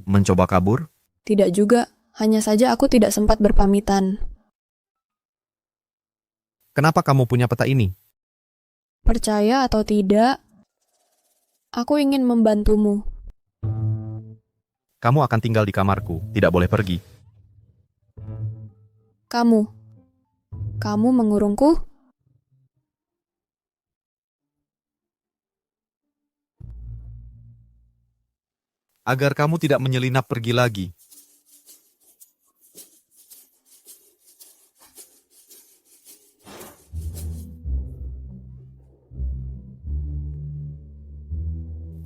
Mencoba kabur? Tidak juga, hanya saja aku tidak sempat berpamitan. Kenapa kamu punya peta ini? Percaya atau tidak, aku ingin membantumu. Kamu akan tinggal di kamarku, tidak boleh pergi. Kamu mengurungku? Agar kamu tidak menyelinap pergi lagi.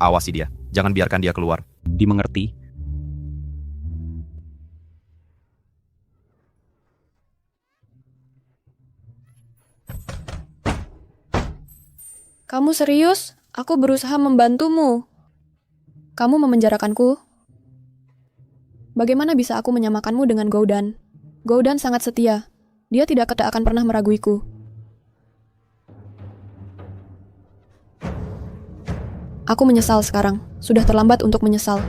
Awasi dia, jangan biarkan dia keluar. Dimengerti? Kamu serius? Aku berusaha membantumu. Kamu memenjarakanku? Bagaimana bisa aku menyamakanmu dengan Goudan? Goudan sangat setia. Dia tidak akan pernah meraguiku. Aku menyesal sekarang. Sudah terlambat untuk menyesal.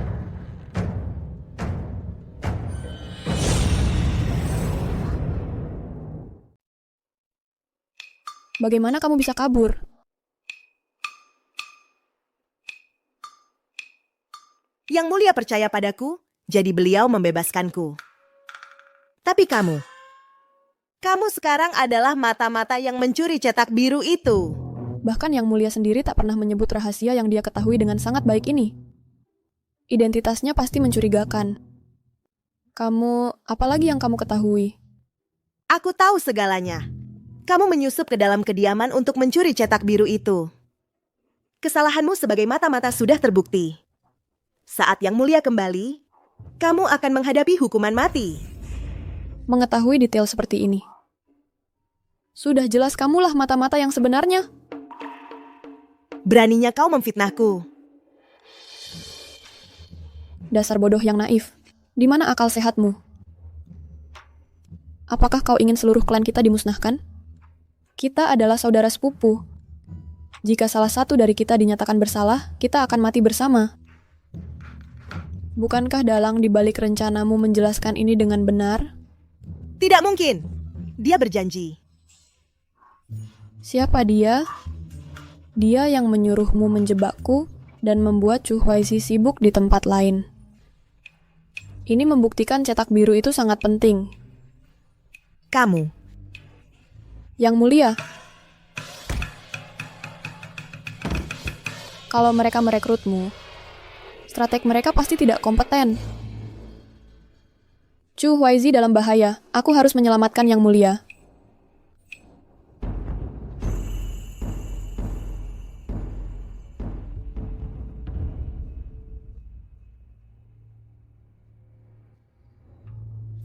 Bagaimana kamu bisa kabur? Yang Mulia percaya padaku, jadi beliau membebaskanku. Tapi kamu sekarang adalah mata-mata yang mencuri cetak biru itu. Bahkan Yang Mulia sendiri tak pernah menyebut rahasia yang dia ketahui dengan sangat baik ini. Identitasnya pasti mencurigakan. Apalagi yang kamu ketahui? Aku tahu segalanya. Kamu menyusup ke dalam kediaman untuk mencuri cetak biru itu. kesalahanmu sebagai mata-mata sudah terbukti. Saat Yang Mulia kembali, kamu akan menghadapi hukuman mati. Mengetahui detail seperti ini. Sudah jelas kamulah mata-mata yang sebenarnya. Beraninya kau memfitnahku. Dasar bodoh yang naif. Di mana akal sehatmu? Apakah kau ingin seluruh klan kita dimusnahkan? Kita adalah saudara sepupu. Jika salah satu dari kita dinyatakan bersalah, kita akan mati bersama. Bukankah dalang di balik rencanamu menjelaskan ini dengan benar? Tidak mungkin. Dia berjanji. Siapa dia? Dia yang menyuruhmu menjebakku dan membuat Chu Huaizi sibuk di tempat lain. Ini membuktikan cetak biru itu sangat penting. Kamu. Yang Mulia. Kalau mereka merekrutmu, strateg mereka pasti tidak kompeten. Chu Huaizi dalam bahaya. Aku harus menyelamatkan Yang Mulia.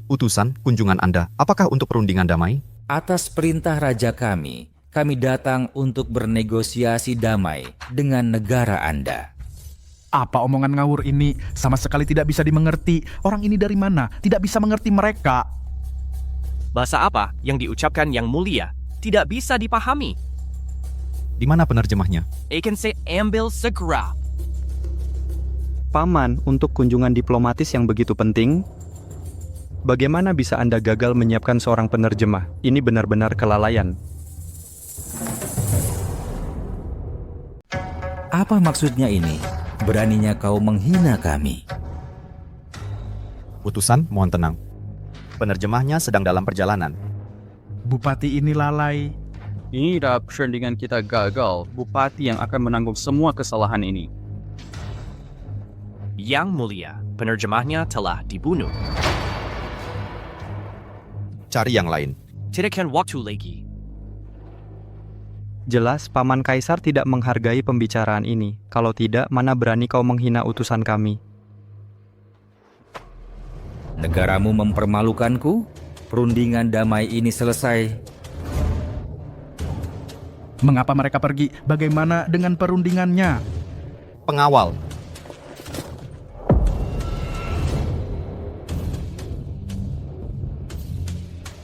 Utusan, kunjungan Anda, apakah untuk perundingan damai? Atas perintah raja kami datang untuk bernegosiasi damai dengan negara Anda. Apa omongan ngawur ini? Sama sekali tidak bisa dimengerti. Orang ini dari mana? Tidak bisa mengerti mereka. Bahasa apa yang diucapkan Yang Mulia tidak bisa dipahami. Di mana penerjemahnya? Akan saya ambil segera. Paman, untuk kunjungan diplomatis yang begitu penting, bagaimana bisa Anda gagal menyiapkan seorang penerjemah? Ini benar-benar kelalaian. Apa maksudnya ini? Beraninya kau menghina kami. Utusan, mohon tenang. Penerjemahnya sedang dalam perjalanan. Bupati ini lalai. Ini perundingan kita gagal. Bupati yang akan menanggung semua kesalahan ini. Yang Mulia, penerjemahnya telah dibunuh. Cari yang lain. Tidak akan waktu lagi. Jelas Paman Kaisar tidak menghargai pembicaraan ini. Kalau tidak, mana berani kau menghina utusan kami? Negaramu mempermalukanku? Perundingan damai ini selesai. Mengapa mereka pergi? Bagaimana dengan perundingannya? Pengawal.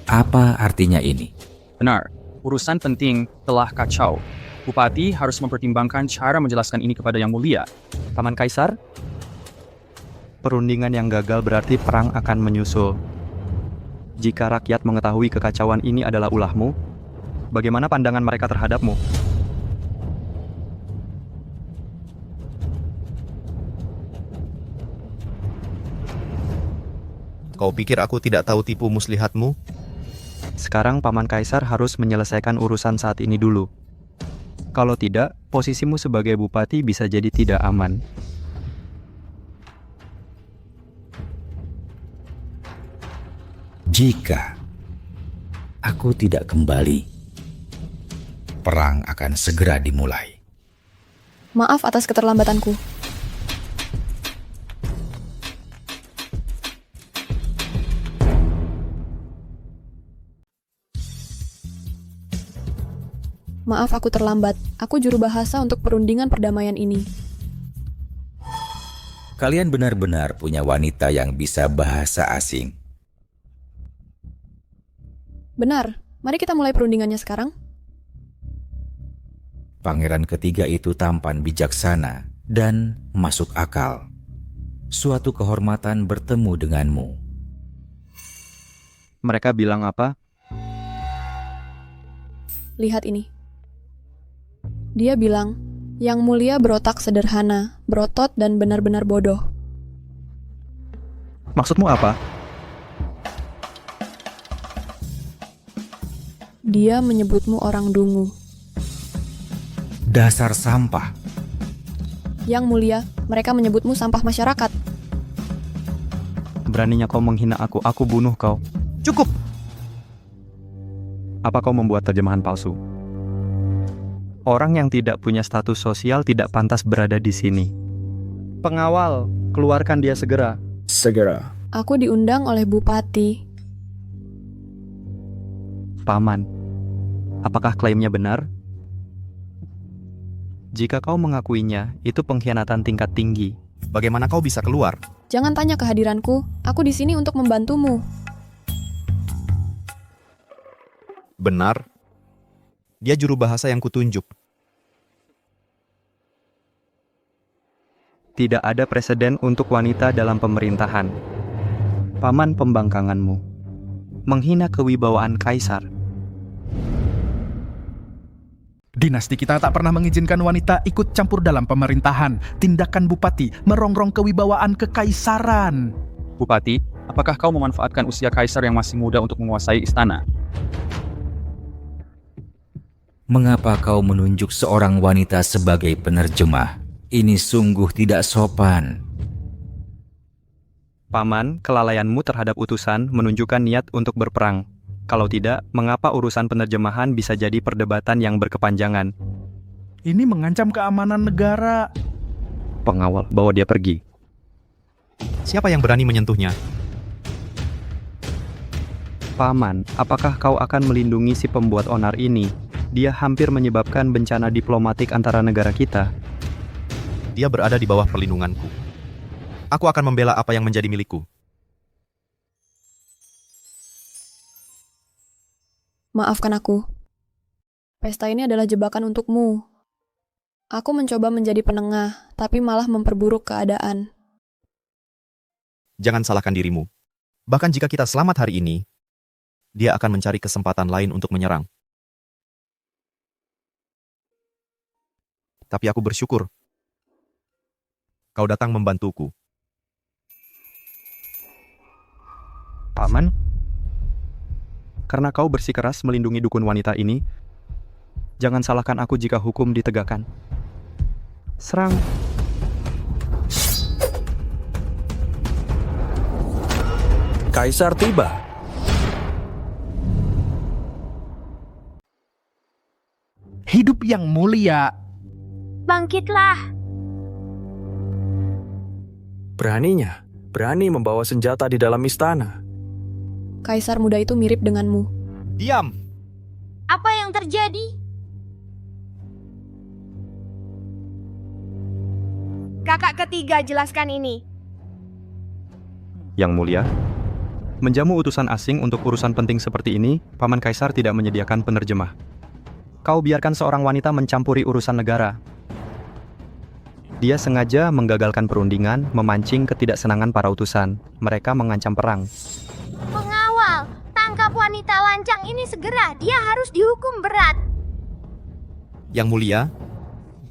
Apa artinya ini? Benar, urusan penting telah kacau. Bupati harus mempertimbangkan cara menjelaskan ini kepada Yang Mulia. Paman Kaisar, perundingan yang gagal berarti perang akan menyusul. Jika rakyat mengetahui kekacauan ini adalah ulahmu, bagaimana pandangan mereka terhadapmu? Kau pikir aku tidak tahu tipu muslihatmu? Sekarang Paman Kaisar harus menyelesaikan urusan saat ini dulu. Kalau tidak, posisimu sebagai bupati bisa jadi tidak aman. Jika aku tidak kembali, perang akan segera dimulai. Maaf atas keterlambatanku. Maaf aku terlambat. Aku juru bahasa untuk perundingan perdamaian ini. Kalian benar-benar punya wanita yang bisa bahasa asing. Benar. Mari kita mulai perundingannya sekarang. Pangeran ketiga itu tampan bijaksana dan masuk akal. Suatu kehormatan bertemu denganmu. Mereka bilang apa? Lihat ini. Dia bilang, Yang Mulia berotak sederhana, berotot dan benar-benar bodoh. Maksudmu apa? Dia menyebutmu orang dungu. Dasar sampah. Yang Mulia, mereka menyebutmu sampah masyarakat. Beraninya kau menghina aku bunuh kau. Cukup! Apa kau membuat terjemahan palsu? Orang yang tidak punya status sosial tidak pantas berada di sini. Pengawal, keluarkan dia segera. Segera. Aku diundang oleh Bupati. Paman, apakah klaimnya benar? Jika kau mengakuinya, itu pengkhianatan tingkat tinggi. Bagaimana kau bisa keluar? Jangan tanya kehadiranku. Aku di sini untuk membantumu. Benar. Dia juru bahasa yang kutunjuk. Tidak ada preseden untuk wanita dalam pemerintahan. Paman pembangkanganmu menghina kewibawaan kaisar. Dinasti kita tak pernah mengizinkan wanita ikut campur dalam pemerintahan. Tindakan bupati merongrong kewibawaan kekaisaran. Bupati, apakah kau memanfaatkan usia kaisar yang masih muda untuk menguasai istana? Mengapa kau menunjuk seorang wanita sebagai penerjemah? Ini sungguh tidak sopan. Paman, kelalaianmu terhadap utusan menunjukkan niat untuk berperang. Kalau tidak, mengapa urusan penerjemahan bisa jadi perdebatan yang berkepanjangan? Ini mengancam keamanan negara. Pengawal, bawa dia pergi. Siapa yang berani menyentuhnya? Paman, apakah kau akan melindungi si pembuat onar ini? Dia hampir menyebabkan bencana diplomatik antara negara kita. Dia berada di bawah perlindunganku. Aku akan membela apa yang menjadi milikku. Maafkan aku. Pesta ini adalah jebakan untukmu. Aku mencoba menjadi penengah, tapi malah memperburuk keadaan. Jangan salahkan dirimu. Bahkan jika kita selamat hari ini, dia akan mencari kesempatan lain untuk menyerang. Tapi aku bersyukur kau datang membantuku. Paman, karena kau bersikeras melindungi dukun wanita ini, jangan salahkan aku jika hukum ditegakkan. Serang. Kaisar tiba. Hidup yang mulia. Bangkitlah. Berani membawa senjata di dalam istana. Kaisar muda itu mirip denganmu. Diam! Apa yang terjadi? Kakak ketiga, jelaskan ini. Yang mulia, menjamu utusan asing untuk urusan penting seperti ini, Paman Kaisar tidak menyediakan penerjemah. Kau biarkan seorang wanita mencampuri urusan negara. Dia sengaja menggagalkan perundingan, memancing ketidaksenangan para utusan. Mereka mengancam perang. Pengawal, tangkap wanita lancang ini segera. Dia harus dihukum berat. Yang mulia,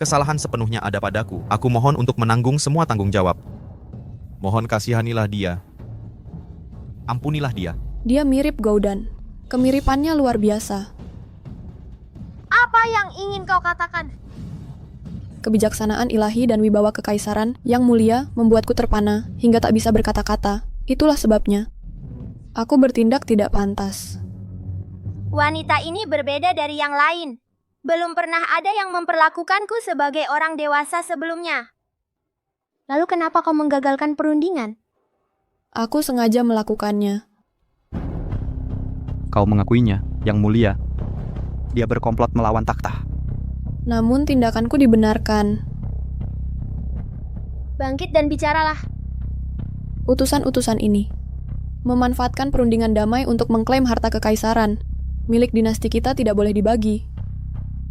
kesalahan sepenuhnya ada padaku. Aku mohon untuk menanggung semua tanggung jawab. Mohon kasihanilah dia. Ampunilah dia. Dia mirip Gaudan. Kemiripannya luar biasa. Apa yang ingin kau katakan? Kebijaksanaan ilahi dan wibawa kekaisaran yang mulia membuatku terpana hingga tak bisa berkata-kata. Itulah sebabnya. Aku bertindak tidak pantas. Wanita ini berbeda dari yang lain. Belum pernah ada yang memperlakukanku sebagai orang dewasa sebelumnya. Lalu kenapa kau menggagalkan perundingan? Aku sengaja melakukannya. Kau mengakuinya, yang mulia. Dia berkomplot melawan takhta. Namun tindakanku dibenarkan. Bangkit dan bicaralah. Utusan-utusan ini memanfaatkan perundingan damai untuk mengklaim harta kekaisaran. Milik dinasti kita tidak boleh dibagi.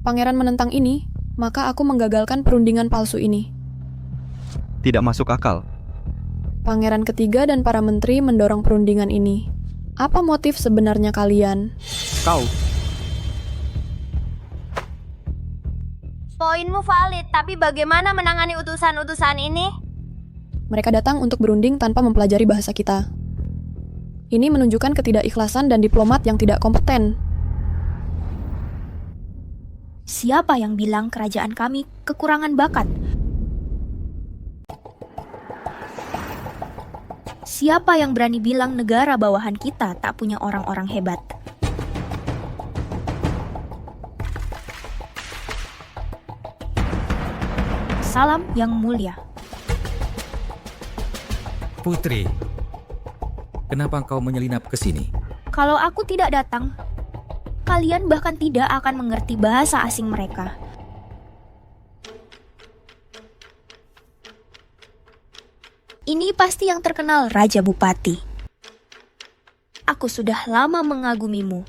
Pangeran menentang ini, maka aku menggagalkan perundingan palsu ini. Tidak masuk akal. Pangeran ketiga dan para menteri mendorong perundingan ini. Apa motif sebenarnya kalian? Kau. Poinmu valid, tapi bagaimana menangani utusan-utusan ini? Mereka datang untuk berunding tanpa mempelajari bahasa kita. Ini menunjukkan ketidakikhlasan dan diplomat yang tidak kompeten. Siapa yang bilang kerajaan kami kekurangan bakat? Siapa yang berani bilang negara bawahan kita tak punya orang-orang hebat? Salam yang mulia. Putri, kenapa kau menyelinap ke sini? Kalau aku tidak datang, kalian bahkan tidak akan mengerti bahasa asing mereka. Ini pasti yang terkenal Raja Bupati. Aku sudah lama mengagumimu.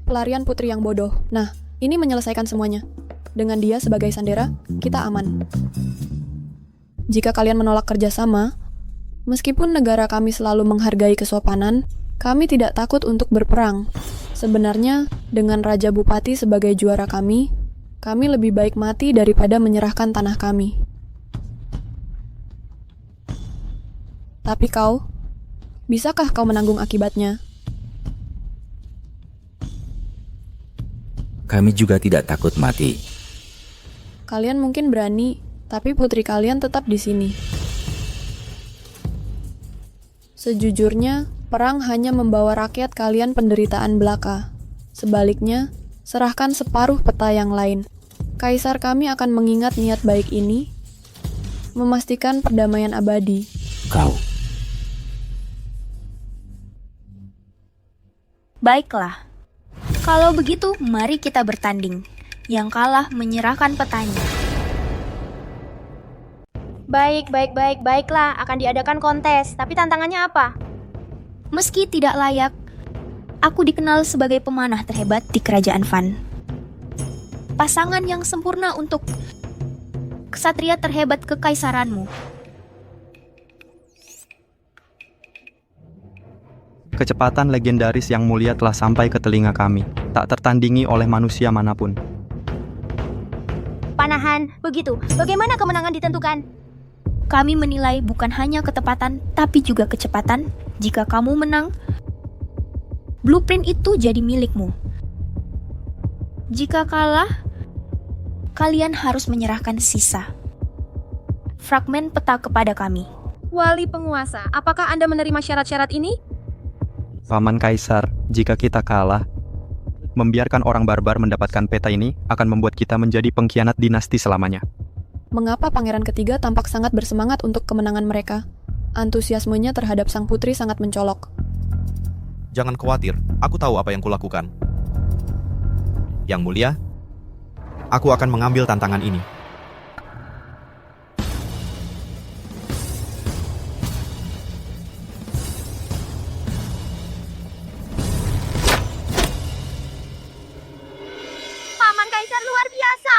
Pelarian putri yang bodoh. Nah, ini menyelesaikan semuanya. Dengan dia sebagai sandera, kita aman. Jika kalian menolak kerjasama, meskipun negara kami selalu menghargai kesopanan, kami tidak takut untuk berperang. Sebenarnya, dengan Raja Bupati sebagai juara kami lebih baik mati daripada menyerahkan tanah kami. Tapi kau, bisakah kau menanggung akibatnya? Kami juga tidak takut mati. Kalian mungkin berani, tapi putri kalian tetap di sini. Sejujurnya, perang hanya membawa rakyat kalian penderitaan belaka. Sebaliknya, serahkan separuh peta yang lain. Kaisar kami akan mengingat niat baik ini, memastikan perdamaian abadi. Kau. Baiklah. Kalau begitu, mari kita bertanding. Yang kalah menyerahkan petanya. Baiklah. Akan diadakan kontes. Tapi tantangannya apa? Meski tidak layak, aku dikenal sebagai pemanah terhebat di Kerajaan Van. Pasangan yang sempurna untuk kesatria terhebat kekaisaranmu. Kecepatan legendaris yang mulia telah sampai ke telinga kami, tak tertandingi oleh manusia manapun. Panahan, begitu. Bagaimana kemenangan ditentukan? Kami menilai bukan hanya ketepatan, tapi juga kecepatan. Jika kamu menang, blueprint itu jadi milikmu. Jika kalah, kalian harus menyerahkan sisa fragmen peta kepada kami. Wali penguasa, apakah Anda menerima syarat-syarat ini? Paman Kaisar, jika kita kalah, membiarkan orang barbar mendapatkan peta ini akan membuat kita menjadi pengkhianat dinasti selamanya. Mengapa pangeran ketiga tampak sangat bersemangat untuk kemenangan mereka? Antusiasmenya terhadap sang putri sangat mencolok. Jangan khawatir, aku tahu apa yang kulakukan. Yang mulia, aku akan mengambil tantangan ini. Paman Kaisar luar biasa.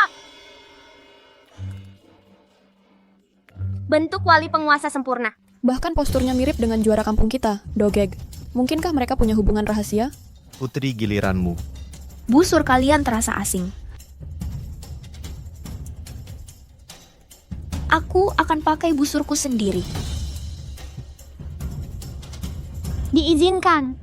Bentuk wali penguasa sempurna. Bahkan posturnya mirip dengan juara kampung kita, Dogeg. Mungkinkah mereka punya hubungan rahasia? Putri, giliranmu. Busur kalian terasa asing. Aku akan pakai busurku sendiri. Diizinkan.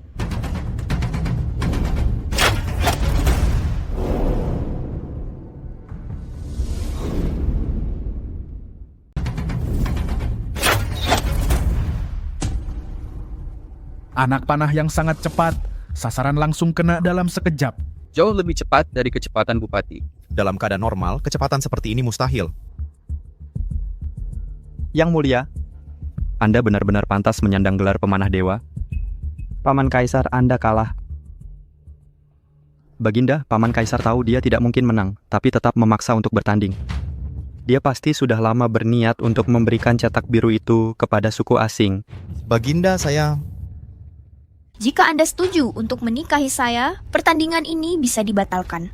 Anak panah yang sangat cepat, sasaran langsung kena dalam sekejap. Jauh lebih cepat dari kecepatan Bupati. Dalam keadaan normal, kecepatan seperti ini mustahil. Yang mulia, Anda benar-benar pantas menyandang gelar pemanah dewa. Paman Kaisar, Anda kalah. Baginda, Paman Kaisar tahu dia tidak mungkin menang, tapi tetap memaksa untuk bertanding. Dia pasti sudah lama berniat untuk memberikan cetak biru itu kepada suku asing. Baginda, saya... Jika Anda setuju untuk menikahi saya, pertandingan ini bisa dibatalkan.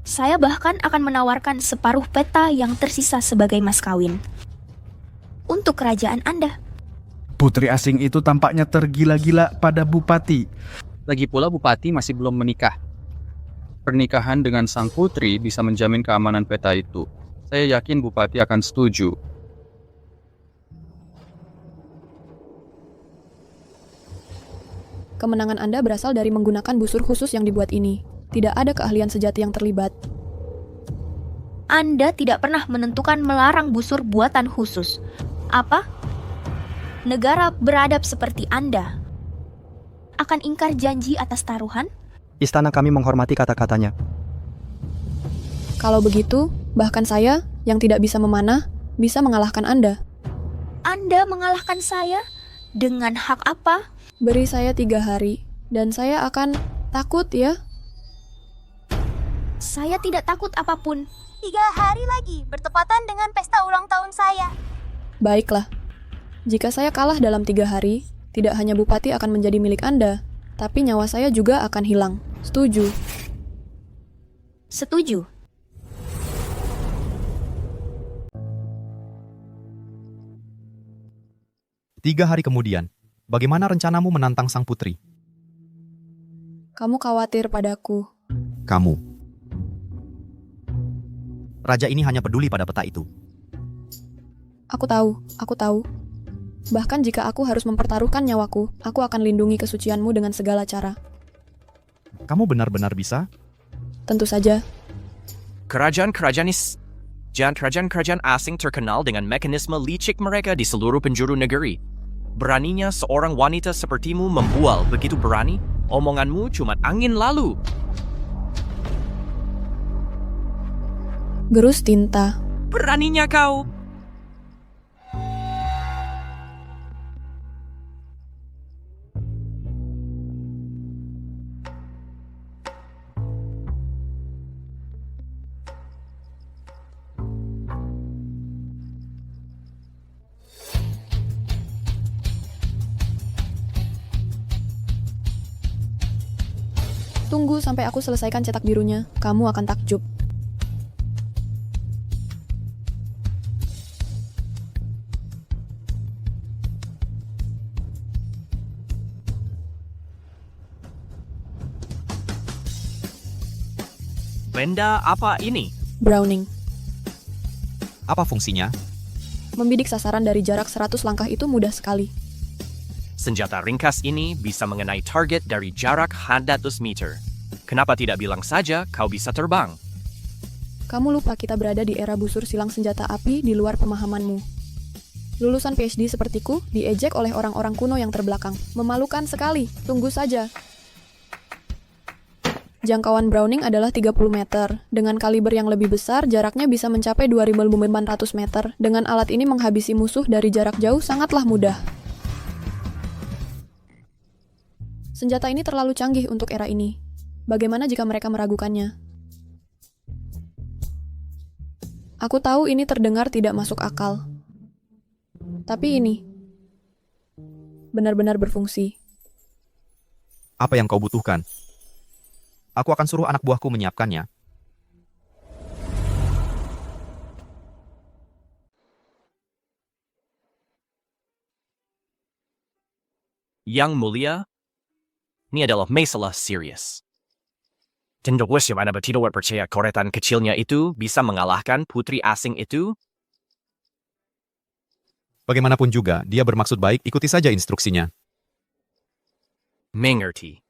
Saya bahkan akan menawarkan separuh peta yang tersisa sebagai mas kawin untuk kerajaan Anda. Putri asing itu tampaknya tergila-gila pada Bupati. Lagi pula Bupati masih belum menikah. Pernikahan dengan sang putri bisa menjamin keamanan peta itu. Saya yakin Bupati akan setuju. Kemenangan Anda berasal dari menggunakan busur khusus yang dibuat ini. Tidak ada keahlian sejati yang terlibat. Anda tidak pernah menentukan melarang busur buatan khusus. Apa? Negara beradab seperti Anda akan ingkar janji atas taruhan? Istana kami menghormati kata-katanya. Kalau begitu, bahkan saya yang tidak bisa memanah bisa mengalahkan Anda. Anda mengalahkan saya? Dengan hak apa? Beri saya 3 hari, dan saya akan takut ya. Saya tidak takut apapun. 3 hari lagi, bertepatan dengan pesta ulang tahun saya. Baiklah, jika saya kalah dalam 3 hari, tidak hanya Bupati akan menjadi milik Anda, tapi nyawa saya juga akan hilang. Setuju? Setuju. Tiga hari kemudian, bagaimana rencanamu menantang sang putri? Kamu khawatir padaku. Kamu. Raja ini hanya peduli pada peta itu. Aku tahu. Bahkan jika aku harus mempertaruhkan nyawaku, aku akan lindungi kesucianmu dengan segala cara. Kamu benar-benar bisa? Tentu saja. Kerajaan-kerajaan asing terkenal dengan mekanisme licik mereka di seluruh penjuru negeri. Beraninya seorang wanita sepertimu membual begitu berani? Omonganmu cuma angin lalu. Gerus tinta. Beraninya kau. Tunggu sampai aku selesaikan cetak birunya. Kamu akan takjub. Benda apa ini? Browning. Apa fungsinya? Membidik sasaran dari jarak 100 langkah itu mudah sekali. Senjata ringkas ini bisa mengenai target dari jarak 100 meter. Kenapa tidak bilang saja kau bisa terbang? Kamu lupa kita berada di era busur silang senjata api di luar pemahamanmu. Lulusan PhD sepertiku diejek oleh orang-orang kuno yang terbelakang. Memalukan sekali. Tunggu saja. Jangkauan Browning adalah 30 meter. Dengan kaliber yang lebih besar, jaraknya bisa mencapai 2.400 meter. Dengan alat ini menghabisi musuh dari jarak jauh sangatlah mudah. Senjata ini terlalu canggih untuk era ini. Bagaimana jika mereka meragukannya? Aku tahu ini terdengar tidak masuk akal. Tapi ini benar-benar berfungsi. Apa yang kau butuhkan? Aku akan suruh anak buahku menyiapkannya. Yang mulia, ini adalah masalah serius. Tentu siapa tidak percaya koretan kecilnya itu bisa mengalahkan putri asing itu? Bagaimanapun juga, dia bermaksud baik, ikuti saja instruksinya. Mengerti.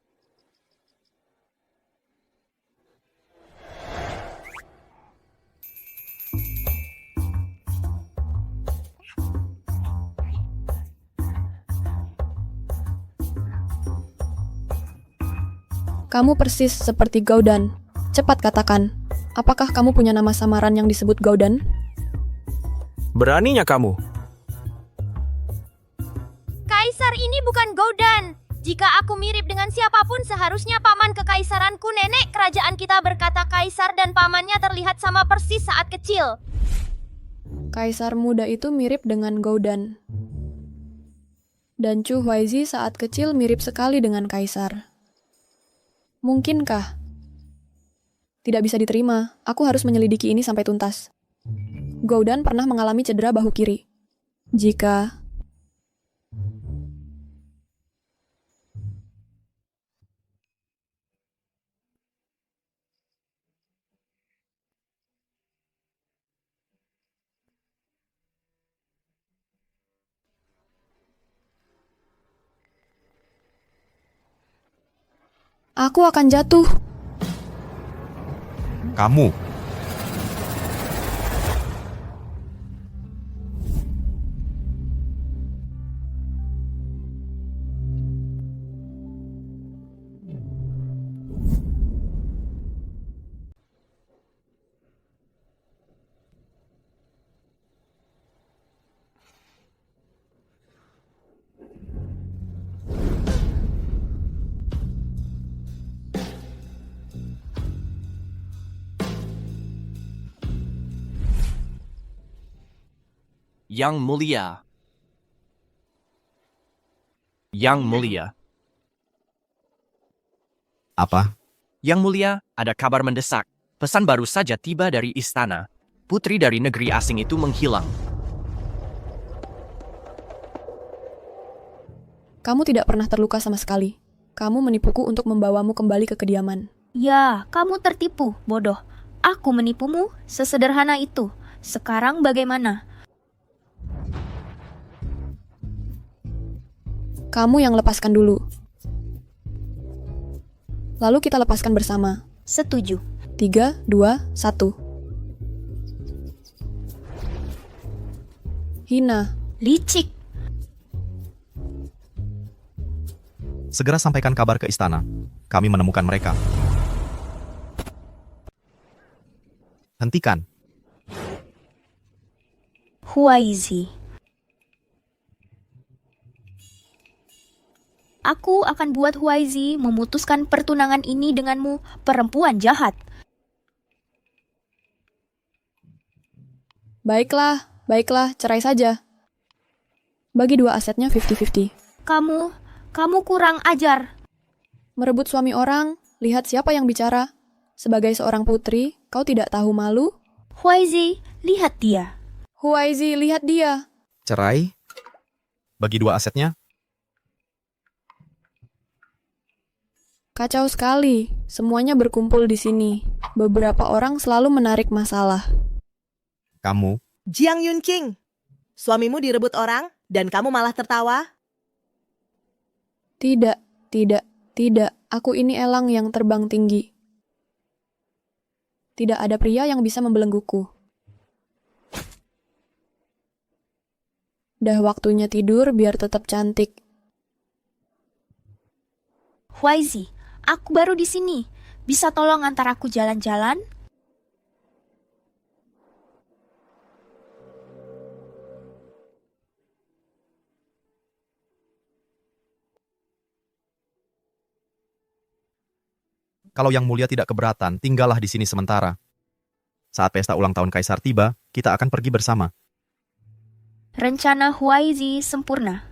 Kamu persis seperti Gaudan. Cepat katakan, apakah kamu punya nama samaran yang disebut Gaudan? Beraninya kamu. Kaisar ini bukan Gaudan. Jika aku mirip dengan siapapun, seharusnya paman kekaisaranku nenek kerajaan kita berkata kaisar dan pamannya terlihat sama persis saat kecil. Kaisar muda itu mirip dengan Gaudan. Dan Chu Huaizi saat kecil mirip sekali dengan kaisar. Mungkinkah? Tidak bisa diterima. Aku harus menyelidiki ini sampai tuntas. Gaudan pernah mengalami cedera bahu kiri. Jika aku akan jatuh. Kamu. Yang Mulia. Yang Mulia. Apa? Yang Mulia, ada kabar mendesak. Pesan baru saja tiba dari istana. Putri dari negeri asing itu menghilang. Kamu tidak pernah terluka sama sekali. Kamu menipuku untuk membawamu kembali ke kediaman. Ya, kamu tertipu, bodoh. Aku menipumu, sesederhana itu. Sekarang bagaimana? Kamu yang lepaskan dulu. Lalu kita lepaskan bersama. Setuju. 3, 2, 1. Hina. Licik. Segera sampaikan kabar ke istana. Kami menemukan mereka. Hentikan. Huaizi. Aku akan buat Huaizi memutuskan pertunangan ini denganmu, perempuan jahat. Baiklah, cerai saja. Bagi 2 asetnya 50-50. Kamu kurang ajar. Merebut suami orang, lihat siapa yang bicara. Sebagai seorang putri, kau tidak tahu malu? Huaizi, lihat dia. Huaizi, lihat dia. Cerai? Bagi 2 asetnya? Kacau sekali, semuanya berkumpul di sini. Beberapa orang selalu menarik masalah. Kamu? Jiang Yunqing, suamimu direbut orang dan kamu malah tertawa? Tidak. Aku ini elang yang terbang tinggi. Tidak ada pria yang bisa membelengguku. Dah waktunya tidur biar tetap cantik. Huaizi, aku baru di sini. Bisa tolong antar aku jalan-jalan? Kalau Yang Mulia tidak keberatan, tinggallah di sini sementara. Saat pesta ulang tahun Kaisar tiba, kita akan pergi bersama. Rencana Huaizi sempurna.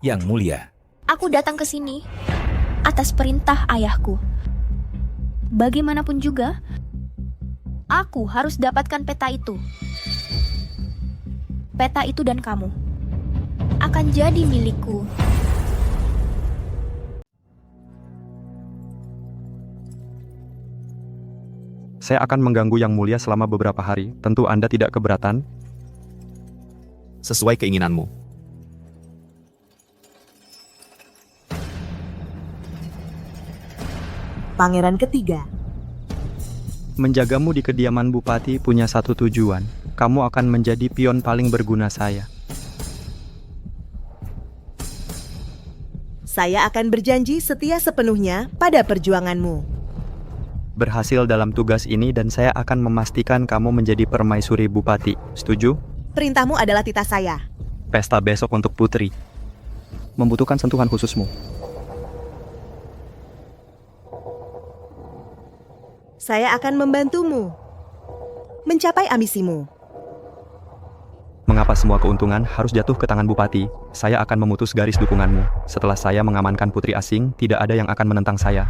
Yang Mulia. Aku datang ke sini atas perintah ayahku. Bagaimanapun juga, aku harus dapatkan peta itu. Peta itu dan kamu akan jadi milikku. Saya akan mengganggu Yang Mulia selama beberapa hari. Tentu Anda tidak keberatan? Sesuai keinginanmu. Pangeran ketiga. Menjagamu di kediaman Bupati punya satu tujuan. Kamu akan menjadi pion paling berguna saya. Saya akan berjanji setia sepenuhnya pada perjuanganmu. Berhasil dalam tugas ini dan saya akan memastikan kamu menjadi permaisuri Bupati. Setuju? Perintahmu adalah titah saya. Pesta besok untuk Putri. Membutuhkan sentuhan khususmu. Saya akan membantumu mencapai ambisimu. Mengapa semua keuntungan harus jatuh ke tangan Bupati? Saya akan memutus garis dukunganmu. Setelah saya mengamankan putri asing, tidak ada yang akan menentang saya.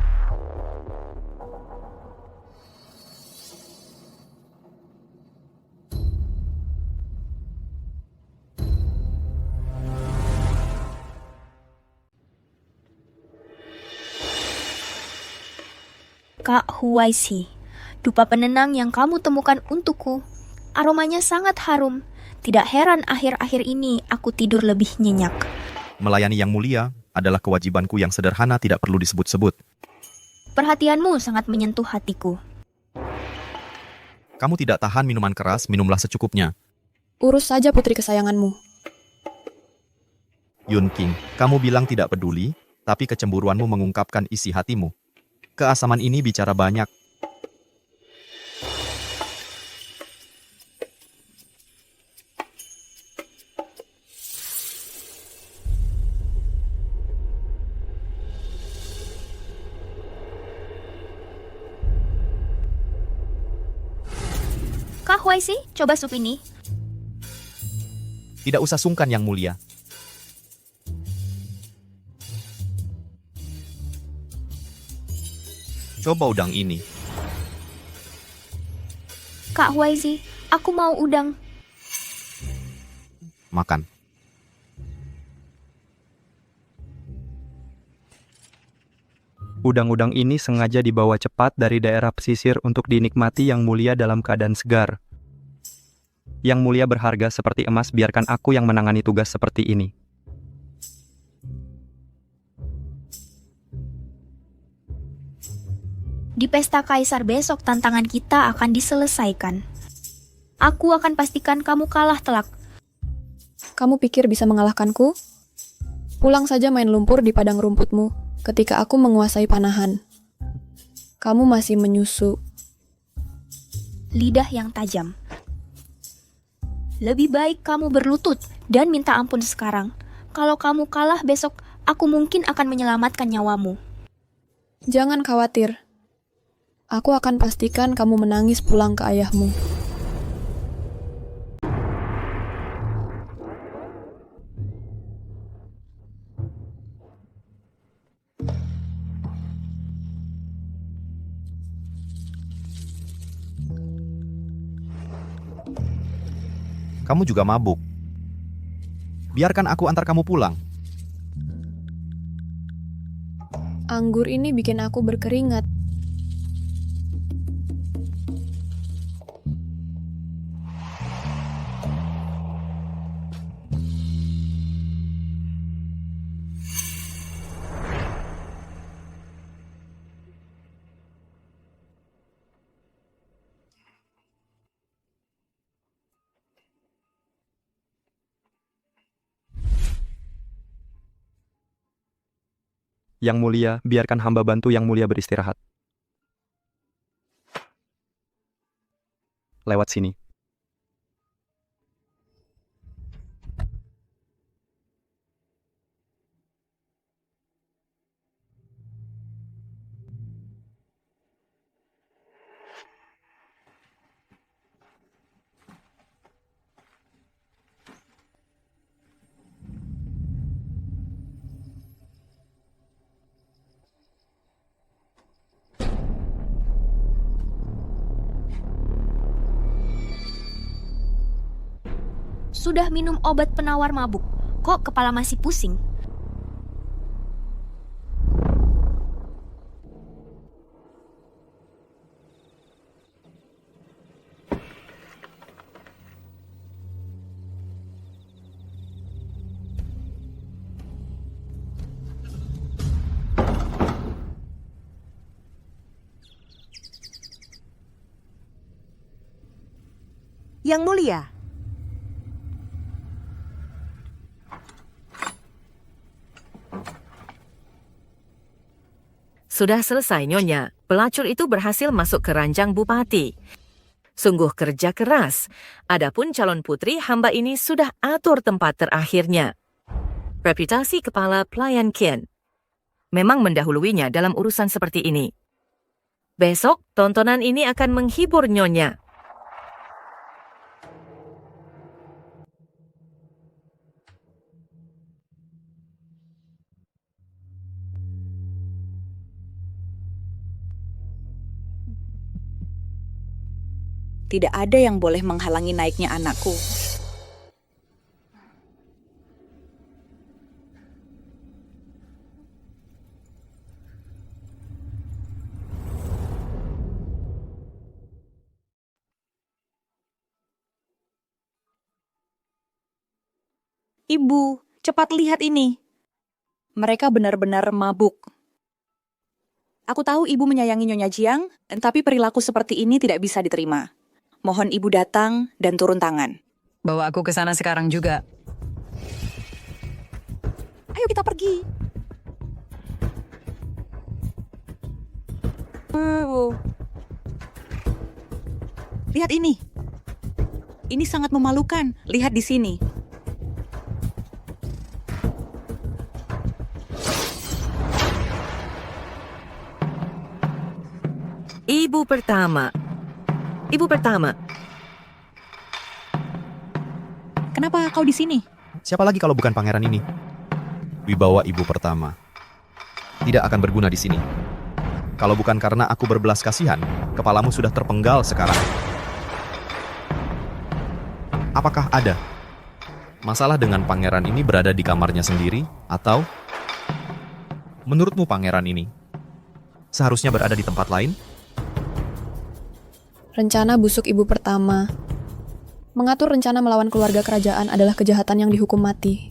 Kak Huaizi, dupa penenang yang kamu temukan untukku. Aromanya sangat harum. Tidak heran akhir-akhir ini aku tidur lebih nyenyak. Melayani Yang Mulia adalah kewajibanku yang sederhana, tidak perlu disebut-sebut. Perhatianmu sangat menyentuh hatiku. Kamu tidak tahan minuman keras, minumlah secukupnya. Urus saja putri kesayanganmu. Yunqing, kamu bilang tidak peduli, tapi kecemburuanmu mengungkapkan isi hatimu. Keasaman ini bicara banyak. Kak Huaisi, coba sup ini. Tidak usah sungkan, Yang Mulia. Coba udang ini. Kak Huaisi, aku mau udang. Makan. Udang-udang ini sengaja dibawa cepat dari daerah pesisir untuk dinikmati Yang Mulia dalam keadaan segar. Yang Mulia berharga seperti emas, biarkan aku yang menangani tugas seperti ini. Di pesta kaisar besok tantangan kita akan diselesaikan. Aku akan pastikan kamu kalah telak. Kamu pikir bisa mengalahkanku? Pulang saja main lumpur di padang rumputmu ketika aku menguasai panahan. Kamu masih menyusu. Lidah yang tajam. Lebih baik kamu berlutut dan minta ampun sekarang. Kalau kamu kalah besok, aku mungkin akan menyelamatkan nyawamu. Jangan khawatir. Aku akan pastikan kamu menangis pulang ke ayahmu. Kamu juga mabuk. Biarkan aku antar kamu pulang. Anggur ini bikin aku berkeringat. Yang Mulia, biarkan hamba bantu Yang Mulia beristirahat. Lewat sini. Sudah minum obat penawar mabuk. Kok kepala masih pusing? Yang Mulia. Sudah selesai, Nyonya. Pelacur itu berhasil masuk ke ranjang bupati. Sungguh kerja keras. Adapun calon putri hamba ini sudah atur tempat terakhirnya. Reputasi kepala pelayan Qian memang mendahuluinya dalam urusan seperti ini. Besok, tontonan ini akan menghibur Nyonya. Tidak ada yang boleh menghalangi naiknya anakku. Ibu, cepat lihat ini. Mereka benar-benar mabuk. Aku tahu ibu menyayangi Nyonya Jiang, tapi perilaku seperti ini tidak bisa diterima. Mohon ibu datang dan turun tangan. Bawa aku ke sana sekarang juga. Ayo kita pergi. Lihat ini. Ini sangat memalukan. Lihat di sini. Ibu pertama. kenapa kau di sini? Siapa lagi kalau bukan pangeran ini? Wibawa ibu pertama. Tidak akan berguna di sini. Kalau bukan karena aku berbelas kasihan, kepalamu sudah terpenggal sekarang. Apakah ada masalah dengan pangeran ini berada di kamarnya sendiri, atau menurutmu pangeran ini seharusnya berada di tempat lain? Rencana busuk ibu pertama. Mengatur rencana melawan keluarga kerajaan adalah kejahatan yang dihukum mati.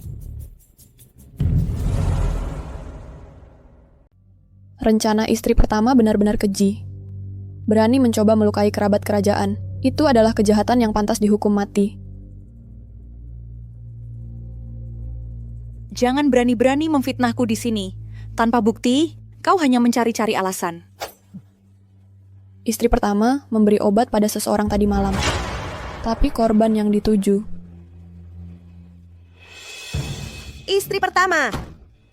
Rencana istri pertama benar-benar keji. Berani mencoba melukai kerabat kerajaan. Itu adalah kejahatan yang pantas dihukum mati. Jangan berani-berani memfitnahku di sini. Tanpa bukti, kau hanya mencari-cari alasan. Istri pertama memberi obat pada seseorang tadi malam. Tapi korban yang dituju. Istri pertama,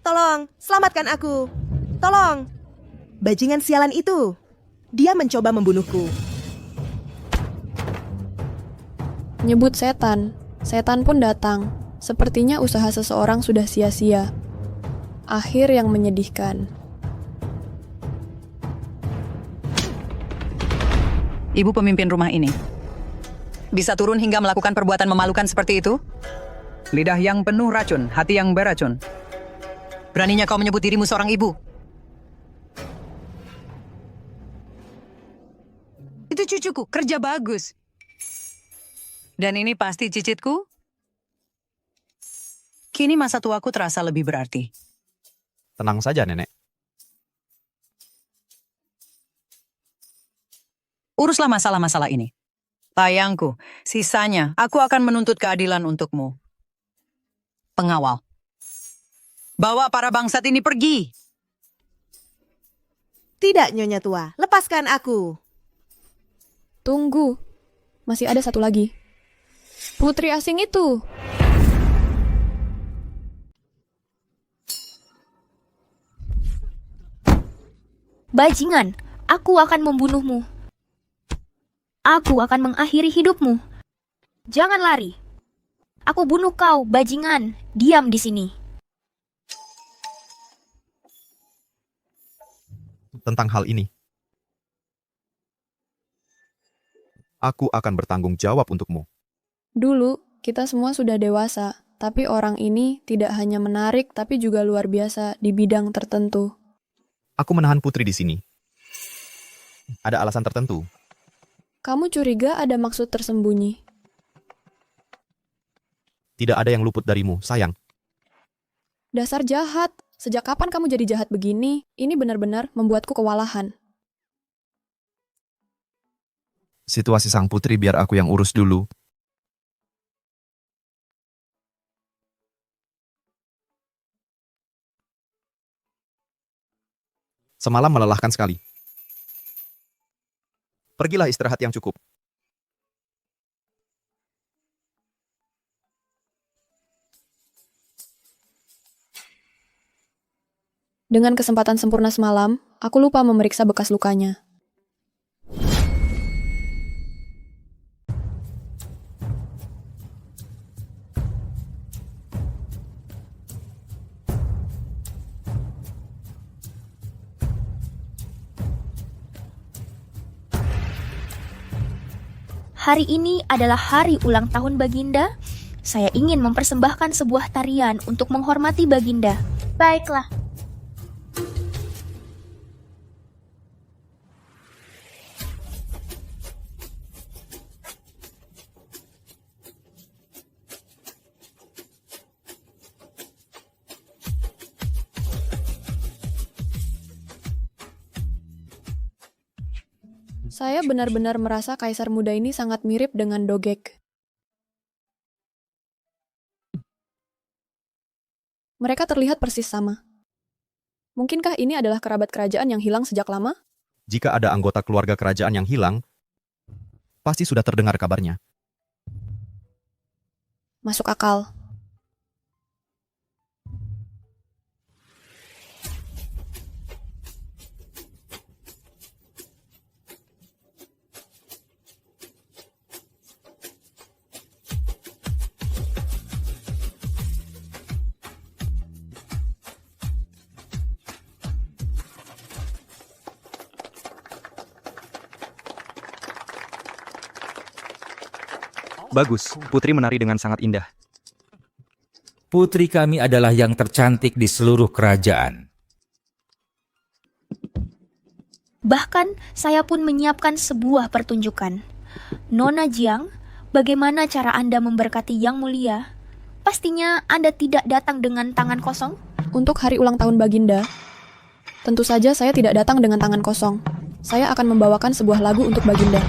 tolong, selamatkan aku. Tolong. Bajingan sialan itu. Dia mencoba membunuhku. Nyebut setan. Setan pun datang. Sepertinya usaha seseorang sudah sia-sia. Akhir yang menyedihkan. Ibu pemimpin rumah ini. Bisa turun hingga melakukan perbuatan memalukan seperti itu? Lidah yang penuh racun, hati yang beracun. Beraninya kau menyebut dirimu seorang ibu? Itu cucuku, kerja bagus. Dan ini pasti cicitku? Kini masa tuaku terasa lebih berarti. Tenang saja, Nenek. Uruslah masalah-masalah ini. Sayangku, sisanya aku akan menuntut keadilan untukmu. Pengawal. Bawa para bangsat ini pergi. Tidak, Nyonya Tua. Lepaskan aku. Tunggu. Masih ada satu lagi. Putri asing itu. Bajingan, aku akan membunuhmu. Aku akan mengakhiri hidupmu. Jangan lari. Aku bunuh kau, bajingan. Diam di sini. Tentang hal ini, aku akan bertanggung jawab untukmu. Dulu, kita semua sudah dewasa. Tapi orang ini tidak hanya menarik, tapi juga luar biasa di bidang tertentu. Aku menahan putri di sini. Ada alasan tertentu. Kamu curiga ada maksud tersembunyi? Tidak ada yang luput darimu, sayang. Dasar jahat. Sejak kapan kamu jadi jahat begini? Ini benar-benar membuatku kewalahan. Situasi sang putri biar aku yang urus dulu. Semalam melelahkan sekali. Pergilah istirahat yang cukup. Dengan kesempatan sempurna semalam, aku lupa memeriksa bekas lukanya. Hari ini adalah hari ulang tahun Baginda. Saya ingin mempersembahkan sebuah tarian untuk menghormati Baginda. Baiklah. Saya benar-benar merasa kaisar muda ini sangat mirip dengan Dogek. Mereka terlihat persis sama. Mungkinkah ini adalah kerabat kerajaan yang hilang sejak lama? Jika ada anggota keluarga kerajaan yang hilang, pasti sudah terdengar kabarnya. Masuk akal. Bagus, putri menari dengan sangat indah. Putri kami adalah yang tercantik di seluruh kerajaan. Bahkan saya pun menyiapkan sebuah pertunjukan. Nona Jiang, bagaimana cara Anda memberkati Yang Mulia? Pastinya Anda tidak datang dengan tangan kosong? Untuk hari ulang tahun Baginda, tentu saja saya tidak datang dengan tangan kosong. Saya akan membawakan sebuah lagu untuk Baginda.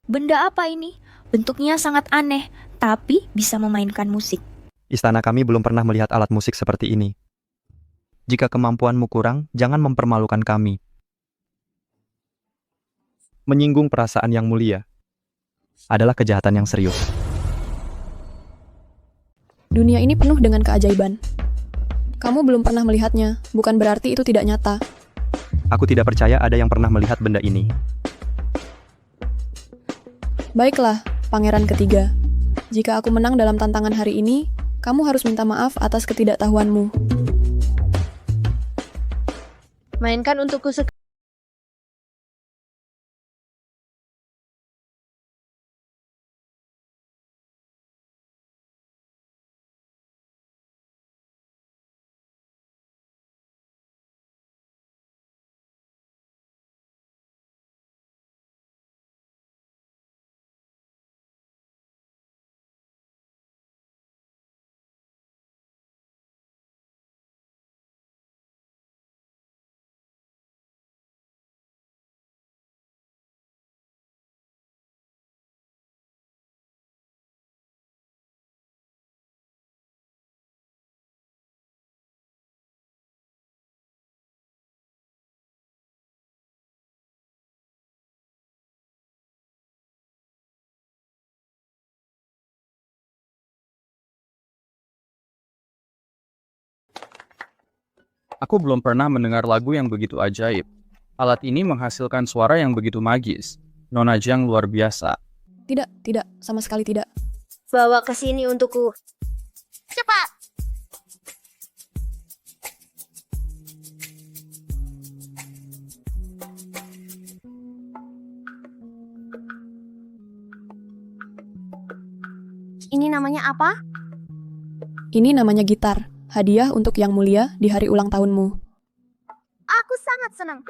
Benda apa ini? Bentuknya sangat aneh, tapi bisa memainkan musik. Istana kami belum pernah melihat alat musik seperti ini. Jika kemampuanmu kurang, jangan mempermalukan kami. Menyinggung perasaan Yang Mulia adalah kejahatan yang serius. Dunia ini penuh dengan keajaiban. Kamu belum pernah melihatnya, bukan berarti itu tidak nyata. Aku tidak percaya ada yang pernah melihat benda ini. Baiklah, pangeran ketiga. Jika aku menang dalam tantangan hari ini, kamu harus minta maaf atas ketidaktahuanmu. Mainkan untukku Aku belum pernah mendengar lagu yang begitu ajaib. Alat ini menghasilkan suara yang begitu magis. Nona Jiang luar biasa. Tidak, sama sekali tidak. bawa ke sini untukku. Cepat! Ini namanya apa? Ini namanya gitar. Hadiah untuk Yang Mulia di hari ulang tahunmu. Aku sangat senang.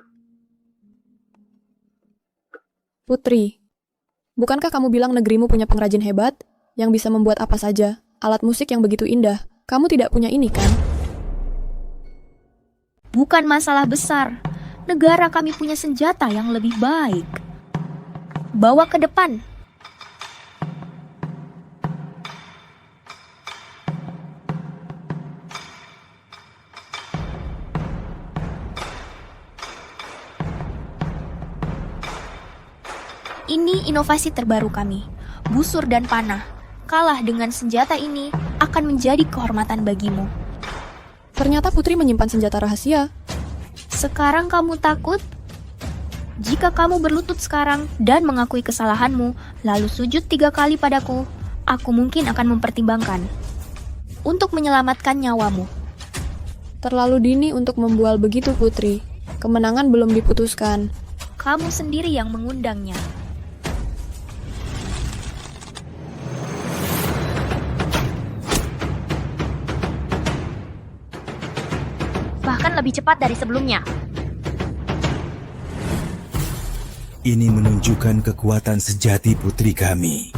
Putri, bukankah kamu bilang negerimu punya pengrajin hebat yang bisa membuat apa saja, alat musik yang begitu indah? Kamu tidak punya ini, kan? Bukan masalah besar. Negara kami punya senjata yang lebih baik. Bawa ke depan. Ini inovasi terbaru kami, busur dan panah. Kalah dengan senjata ini akan menjadi kehormatan bagimu. Ternyata Putri menyimpan senjata rahasia. Sekarang kamu takut? Jika kamu berlutut sekarang dan mengakui kesalahanmu, lalu sujud 3 kali padaku, aku mungkin akan mempertimbangkan untuk menyelamatkan nyawamu. Terlalu dini untuk membual begitu, Putri. Kemenangan belum diputuskan. Kamu sendiri yang mengundangnya. Bahkan lebih cepat dari sebelumnya. Ini menunjukkan kekuatan sejati putri kami.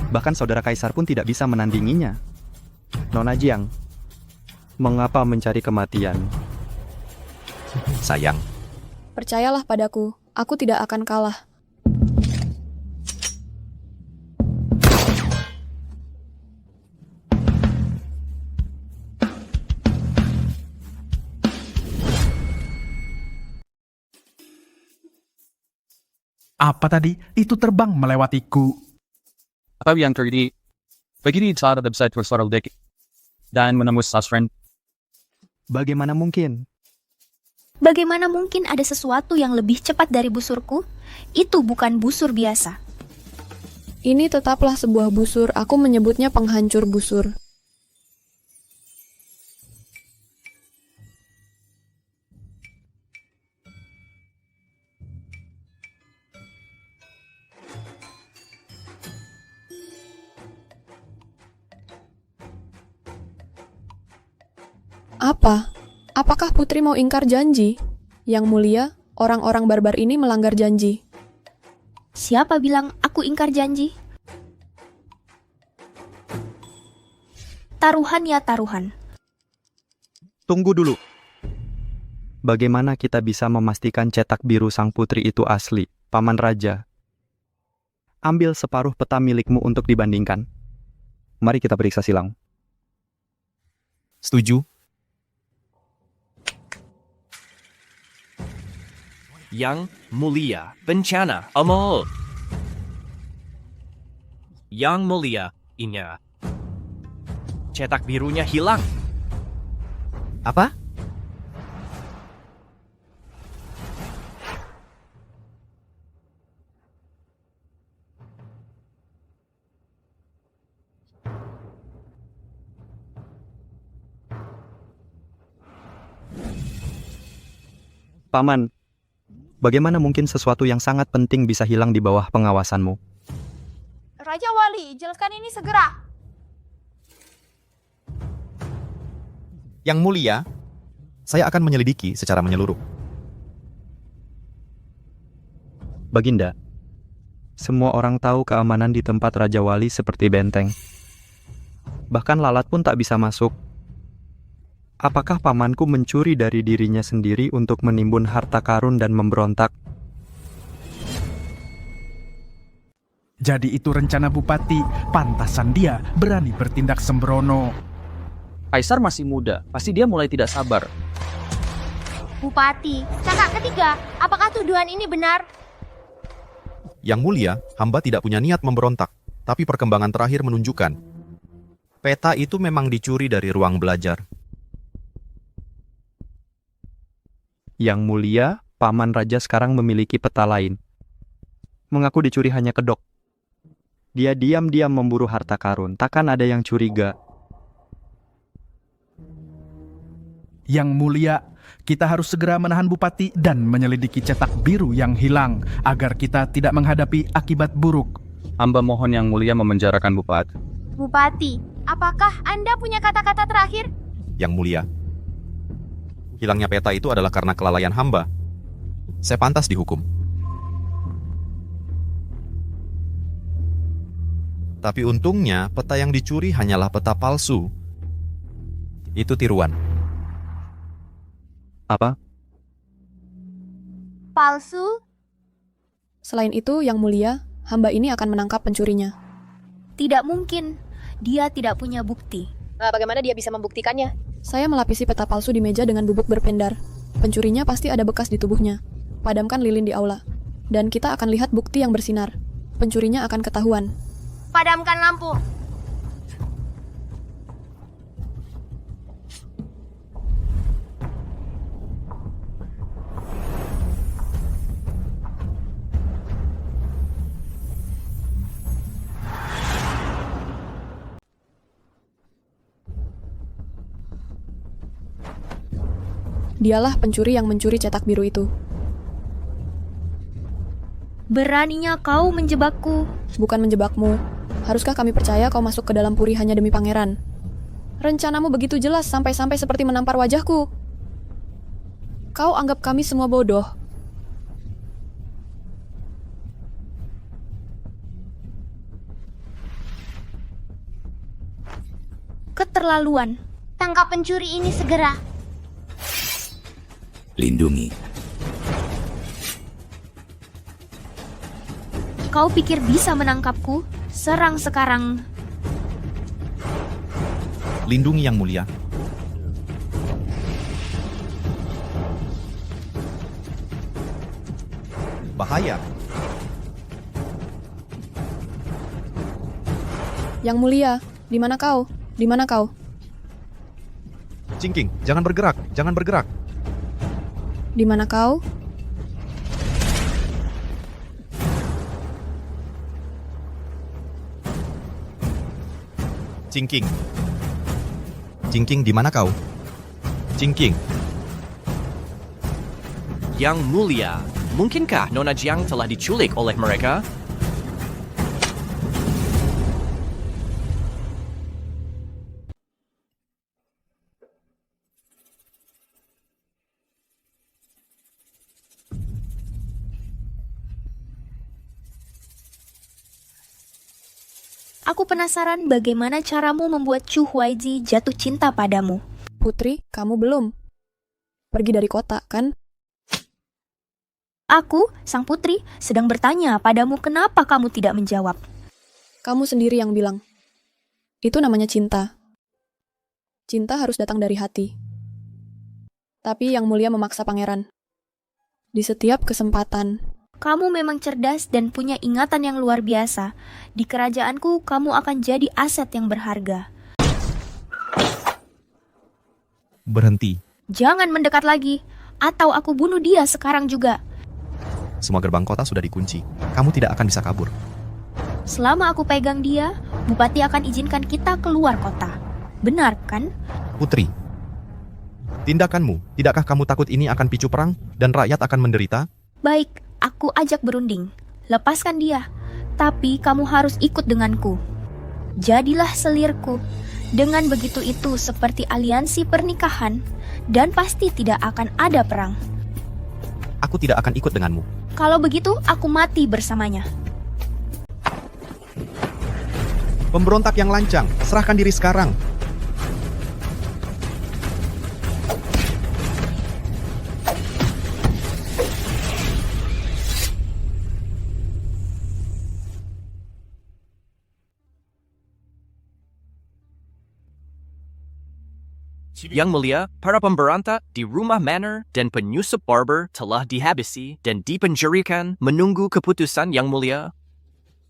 Bahkan saudara kaisar pun tidak bisa menandinginya. Nona Jiang, mengapa mencari kematian? Sayang, Percayalah padaku, aku tidak akan kalah. Apa tadi? Itu terbang melewatiku. Apa yang terjadi? Begini saat ada website suara dek dan menembus sasren. Bagaimana mungkin? Bagaimana mungkin ada sesuatu yang lebih cepat dari busurku? Itu bukan busur biasa. Ini tetaplah sebuah busur, aku menyebutnya penghancur busur. Apa? Apakah putri mau ingkar janji? Yang mulia, orang-orang barbar ini melanggar janji. Siapa bilang aku ingkar janji? Taruhan ya taruhan. Tunggu dulu. Bagaimana kita bisa memastikan cetak biru sang putri itu asli, Paman Raja? Ambil separuh peta milikmu untuk dibandingkan. Mari kita periksa silang. Setuju? Yang mulia, bencana, amal. Yang mulia, inya. Cetak birunya hilang. Apa? Paman, bagaimana mungkin sesuatu yang sangat penting bisa hilang di bawah pengawasanmu? Raja Wali, jelaskan ini segera. Yang mulia, saya akan menyelidiki secara menyeluruh. Baginda, semua orang tahu keamanan di tempat Raja Wali seperti benteng. Bahkan lalat pun tak bisa masuk. Apakah pamanku mencuri dari dirinya sendiri untuk menimbun harta karun dan memberontak? Jadi itu rencana Bupati, pantasan dia berani bertindak sembrono. Kaisar masih muda, pasti dia mulai tidak sabar. Bupati, kakak ketiga, apakah tuduhan ini benar? Yang mulia, hamba tidak punya niat memberontak, tapi perkembangan terakhir menunjukkan peta itu memang dicuri dari ruang belajar. Yang mulia, Paman Raja sekarang memiliki peta lain. Mengaku dicuri hanya kedok. Dia diam-diam memburu harta karun, takkan ada yang curiga. Yang mulia, kita harus segera menahan Bupati dan menyelidiki cetak biru yang hilang agar kita tidak menghadapi akibat buruk. Hamba mohon Yang Mulia memenjarakan Bupati. Bupati, apakah Anda punya kata-kata terakhir? Yang mulia, hilangnya peta itu adalah karena kelalaian hamba. Saya pantas dihukum. Tapi untungnya, peta yang dicuri hanyalah peta palsu. Itu tiruan. Apa? Palsu? Selain itu, Yang Mulia, hamba ini akan menangkap pencurinya. Tidak mungkin. Dia tidak punya bukti. Bagaimana dia bisa membuktikannya? Saya melapisi peta palsu di meja dengan bubuk berpendar. Pencurinya pasti ada bekas di tubuhnya. Padamkan lilin di aula. Dan kita akan lihat bukti yang bersinar. Pencurinya akan ketahuan. Padamkan lampu. Dialah pencuri yang mencuri cetak biru itu. Beraninya kau menjebakku. Bukan menjebakmu. Haruskah kami percaya kau masuk ke dalam puri hanya demi pangeran? Rencanamu begitu jelas sampai-sampai seperti menampar wajahku. Kau anggap kami semua bodoh. Keterlaluan. Tangkap pencuri ini segera. Lindungi. Kau pikir bisa menangkapku? Serang sekarang. Lindungi Yang Mulia. Bahaya. Yang Mulia, di mana kau? Di mana kau? Cingking, jangan bergerak, jangan bergerak. Di mana kau? Cingking. Cingking, di mana kau? Cingking. Yang Mulia, mungkinkah Nona Jiang telah diculik oleh mereka? Aku penasaran bagaimana caramu membuat Chu Huaizi jatuh cinta padamu. Putri, kamu belum. Pergi dari kota, kan? Aku, sang putri, sedang bertanya padamu kenapa kamu tidak menjawab. Kamu sendiri yang bilang. Itu namanya cinta. Cinta harus datang dari hati. Tapi Yang Mulia memaksa pangeran. Di setiap kesempatan. Kamu memang cerdas dan punya ingatan yang luar biasa. Di kerajaanku, kamu akan jadi aset yang berharga. Berhenti. Jangan mendekat lagi, atau aku bunuh dia sekarang juga. Semua gerbang kota sudah dikunci. Kamu tidak akan bisa kabur. Selama aku pegang dia, Bupati akan izinkan kita keluar kota. Benar, kan? Putri, tindakanmu, tidakkah kamu takut ini akan picu perang dan rakyat akan menderita? Baik, aku ajak berunding. Lepaskan dia. Tapi kamu harus ikut denganku. Jadilah selirku. Dengan begitu itu seperti aliansi pernikahan. Dan pasti tidak akan ada perang. Aku tidak akan ikut denganmu. Kalau begitu, aku mati bersamanya. Pemberontak yang lancang, serahkan diri sekarang. Yang Mulia, para pemberontak di rumah Manor dan penyusup Barber telah dihabisi dan dipenjurikan menunggu keputusan Yang Mulia.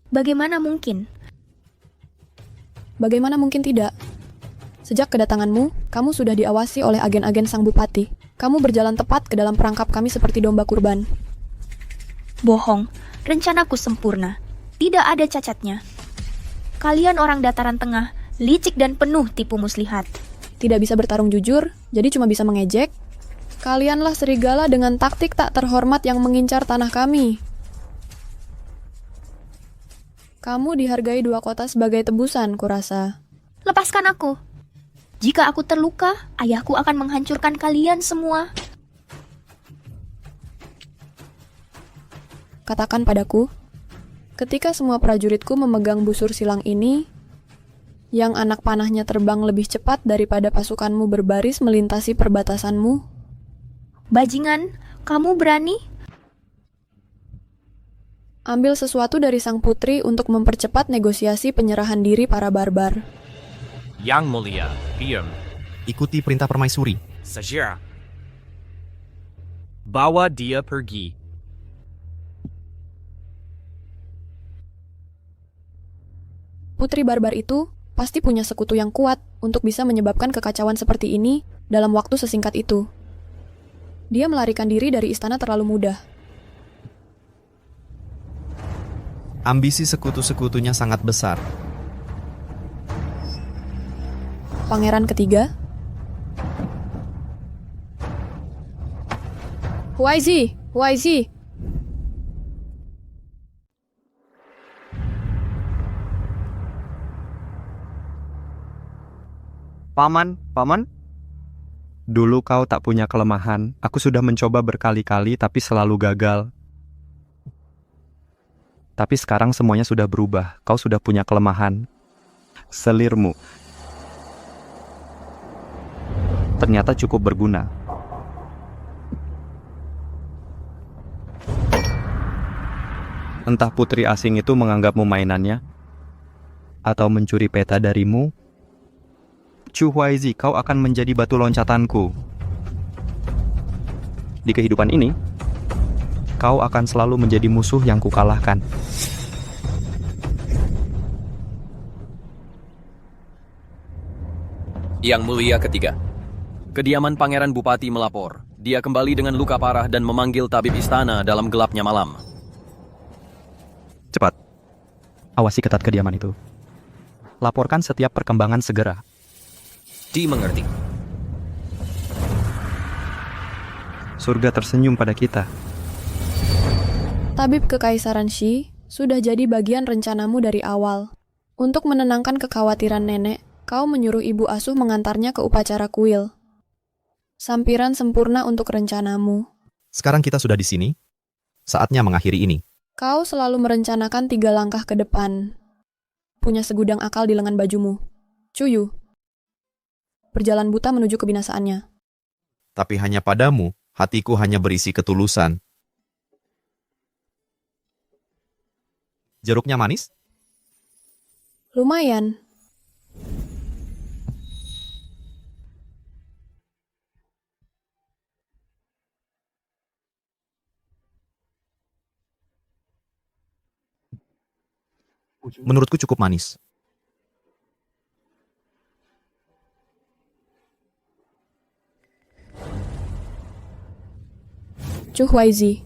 Bagaimana mungkin? Bagaimana mungkin tidak? Sejak kedatanganmu, kamu sudah diawasi oleh agen-agen sang bupati. Kamu berjalan tepat ke dalam perangkap kami seperti domba kurban. Bohong, rencanaku sempurna. Tidak ada cacatnya. Kalian orang dataran tengah, licik dan penuh tipu muslihat. Tidak bisa bertarung jujur, jadi cuma bisa mengejek. Kalianlah serigala dengan taktik tak terhormat yang mengincar tanah kami. Kamu dihargai 2 kota sebagai tebusan, kurasa. Lepaskan aku. Jika aku terluka, ayahku akan menghancurkan kalian semua. Katakan padaku, ketika semua prajuritku memegang busur silang ini, yang anak panahnya terbang lebih cepat daripada pasukanmu berbaris melintasi perbatasanmu. Bajingan, kamu berani? Ambil sesuatu dari sang putri untuk mempercepat negosiasi penyerahan diri para barbar. Yang Mulia, diam. Ikuti perintah permaisuri. Segera. Bawa dia pergi. Putri barbar itu pasti punya sekutu yang kuat untuk bisa menyebabkan kekacauan seperti ini dalam waktu sesingkat itu. Dia melarikan diri dari istana terlalu mudah. Ambisi sekutu-sekutunya sangat besar. Pangeran ketiga. Huaizi, Huaizi. Paman, Paman? Dulu kau tak punya kelemahan. Aku sudah mencoba berkali-kali tapi selalu gagal. Tapi sekarang semuanya sudah berubah. Kau sudah punya kelemahan. Selirmu. Ternyata cukup berguna. Entah putri asing itu menganggapmu mainannya, atau mencuri peta darimu. Chu Huaizi, kau akan menjadi batu loncatanku. Di kehidupan ini, kau akan selalu menjadi musuh yang kukalahkan. Yang Mulia ketiga. Kediaman Pangeran Bupati melapor. Dia kembali dengan luka parah dan memanggil tabib istana dalam gelapnya malam. Cepat, awasi ketat kediaman itu. Laporkan setiap perkembangan segera. Dimengerti. Surga tersenyum pada kita. Tabib Kekaisaran Shi sudah jadi bagian rencanamu dari awal. Untuk menenangkan kekhawatiran nenek, kau menyuruh ibu asuh mengantarnya ke upacara kuil. Sampiran sempurna untuk rencanamu. Sekarang kita sudah di sini. Saatnya mengakhiri ini. Kau selalu merencanakan 3 langkah ke depan. Punya segudang akal di lengan bajumu. Cuyu. Berjalan buta menuju kebinasaannya. Tapi hanya padamu, hatiku hanya berisi ketulusan. Jeruknya manis? Lumayan. Menurutku cukup manis. Chu Huaizi.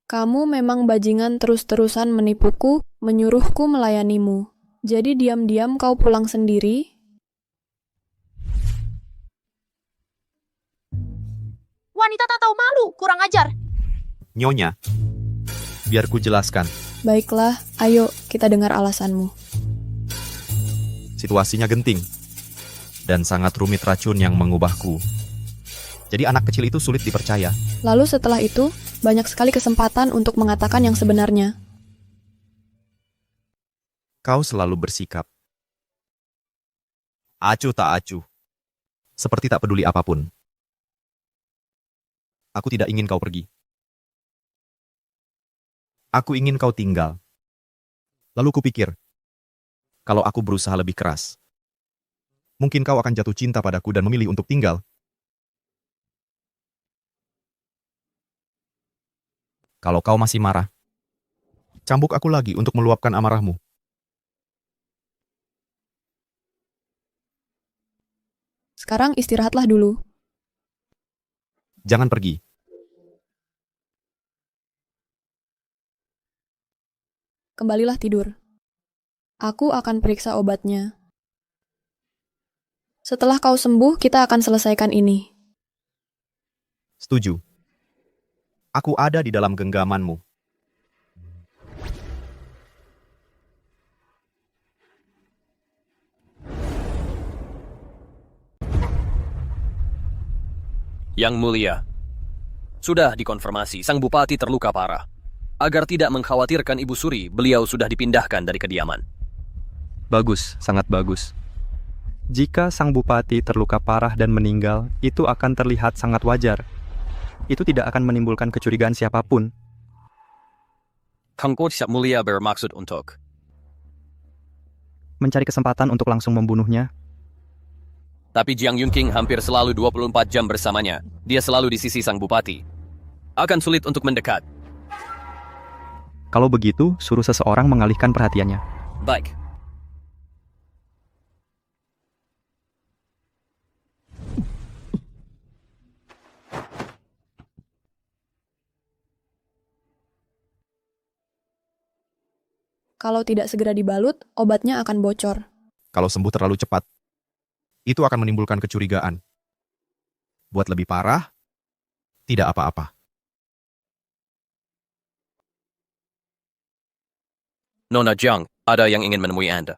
Kamu memang bajingan terus-terusan menipuku, menyuruhku melayanimu. Jadi diam-diam kau pulang sendiri? Wanita tak tahu malu, kurang ajar. Nyonya, biar ku jelaskan. Baiklah, ayo kita dengar alasanmu. Situasinya genting. Dan sangat rumit racun yang mengubahku. Jadi anak kecil itu sulit dipercaya. Lalu setelah itu, banyak sekali kesempatan untuk mengatakan yang sebenarnya. Kau selalu bersikap acuh tak acuh. Seperti tak peduli apapun. Aku tidak ingin kau pergi. Aku ingin kau tinggal. Lalu kupikir, kalau aku berusaha lebih keras, mungkin kau akan jatuh cinta padaku dan memilih untuk tinggal. Kalau kau masih marah, cambuk aku lagi untuk meluapkan amarahmu. Sekarang istirahatlah dulu. Jangan pergi. Kembalilah tidur. Aku akan periksa obatnya. Setelah kau sembuh, kita akan selesaikan ini. Setuju. Aku ada di dalam genggamanmu. Yang Mulia, sudah dikonfirmasi sang bupati terluka parah. Agar tidak mengkhawatirkan Ibu Suri, beliau sudah dipindahkan dari kediaman. Bagus, sangat bagus. Jika sang bupati terluka parah dan meninggal, itu akan terlihat sangat wajar. Itu tidak akan menimbulkan kecurigaan siapapun. Kangko Siap Mulia bermaksud untuk mencari kesempatan untuk langsung membunuhnya. Tapi Jiang Yunqing hampir selalu 24 jam bersamanya. Dia selalu di sisi sang bupati. Akan sulit untuk mendekat. Kalau begitu, suruh seseorang mengalihkan perhatiannya. Baik. Kalau tidak segera dibalut, obatnya akan bocor. Kalau sembuh terlalu cepat, itu akan menimbulkan kecurigaan. Buat lebih parah, tidak apa-apa. Nona Jiang, ada yang ingin menemui Anda.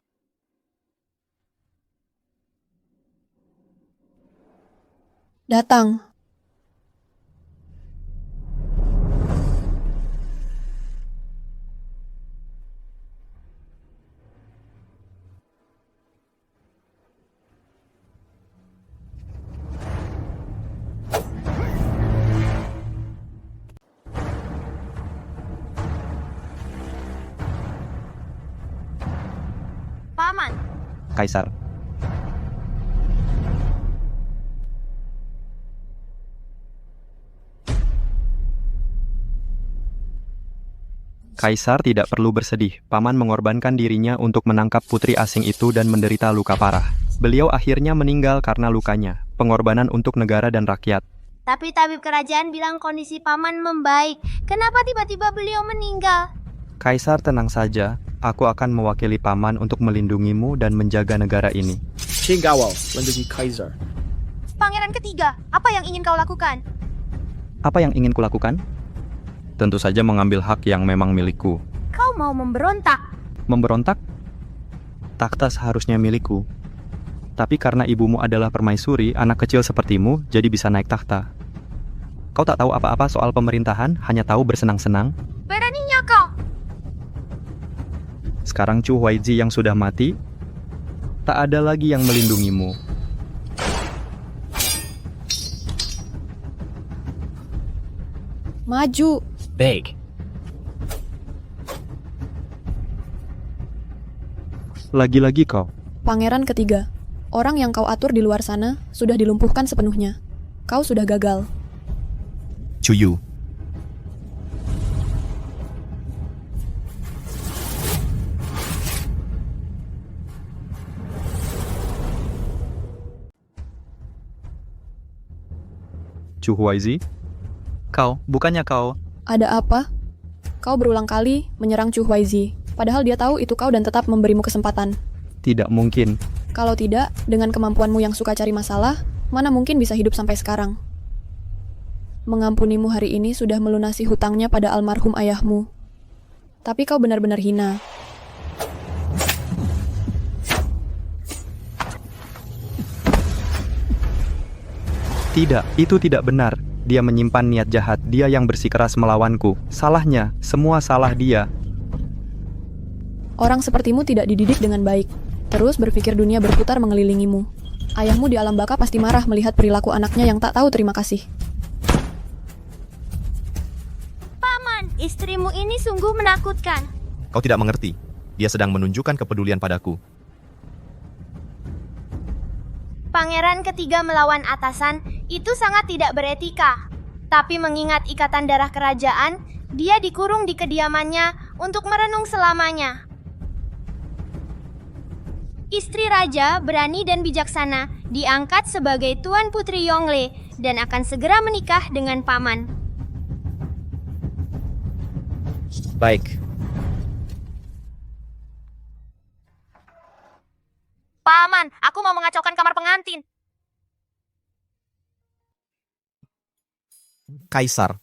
Datang. Paman, Kaisar. Kaisar tidak perlu bersedih. Paman mengorbankan dirinya untuk menangkap putri asing itu dan menderita luka parah. Beliau akhirnya meninggal karena lukanya. Pengorbanan untuk negara dan rakyat. tapi tabib kerajaan bilang kondisi paman membaik. Kenapa tiba-tiba beliau meninggal? Kaisar, tenang saja. Aku akan mewakili paman untuk melindungimu dan menjaga negara ini. Cingawal, lindungi Kaisar. Pangeran ketiga, apa yang ingin kau lakukan? Apa yang ingin kulakukan? Tentu saja mengambil hak yang memang milikku. Kau mau memberontak? Memberontak? Takhta seharusnya milikku. Tapi karena ibumu adalah permaisuri, anak kecil sepertimu jadi bisa naik takhta. Kau tak tahu apa-apa soal pemerintahan, hanya tahu bersenang-senang. Beraninya kau? Sekarang Chu Huaizi yang sudah mati, tak ada lagi yang melindungimu. Maju. Baik. Lagi-lagi kau. Pangeran ketiga. Orang yang kau atur di luar sana sudah dilumpuhkan sepenuhnya. Kau sudah gagal. Chuyu. Chu Huaizi? Kau, bukannya kau? Ada apa? Kau berulang kali menyerang Chu Huaizi, padahal dia tahu itu kau dan tetap memberimu kesempatan. Tidak mungkin. Kalau tidak, dengan kemampuanmu yang suka cari masalah, mana mungkin bisa hidup sampai sekarang? Mengampunimu hari ini sudah melunasi hutangnya pada almarhum ayahmu. Tapi kau benar-benar hina. Tidak, itu tidak benar. Dia menyimpan niat jahat, dia yang bersikeras melawanku. Salahnya, semua salah dia. Orang sepertimu tidak dididik dengan baik. Terus berpikir dunia berputar mengelilingimu. Ayahmu di alam baka pasti marah melihat perilaku anaknya yang tak tahu terima kasih. Paman, istrimu ini sungguh menakutkan. Kau tidak mengerti. Dia sedang menunjukkan kepedulian padaku. Pangeran ketiga melawan atasan itu sangat tidak beretika. Tapi mengingat ikatan darah kerajaan, dia dikurung di kediamannya untuk merenung selamanya. Istri raja berani dan bijaksana diangkat sebagai Tuan Putri Yongle dan akan segera menikah dengan paman. Baik. Paman, aku mau mengacaukan kamar pengantin. Kaisar.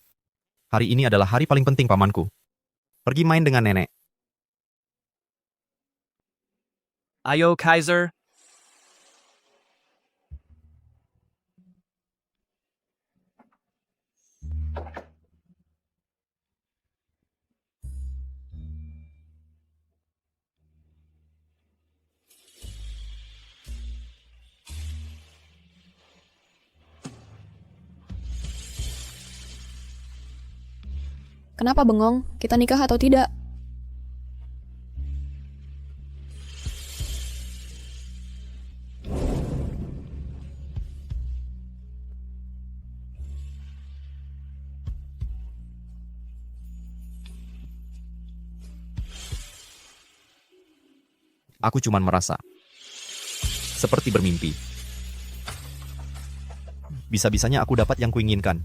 Hari ini adalah hari paling penting pamanku. Pergi main dengan nenek. Ayo, Kaiser. Kenapa bengong? Kita nikah atau tidak? Aku cuman merasa seperti bermimpi. Bisa-bisanya aku dapat yang kuinginkan.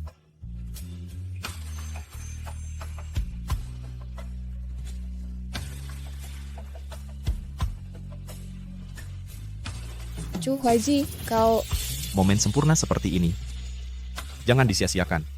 Chu Huaizi, kau... Momen sempurna seperti ini. Jangan disia-siakan.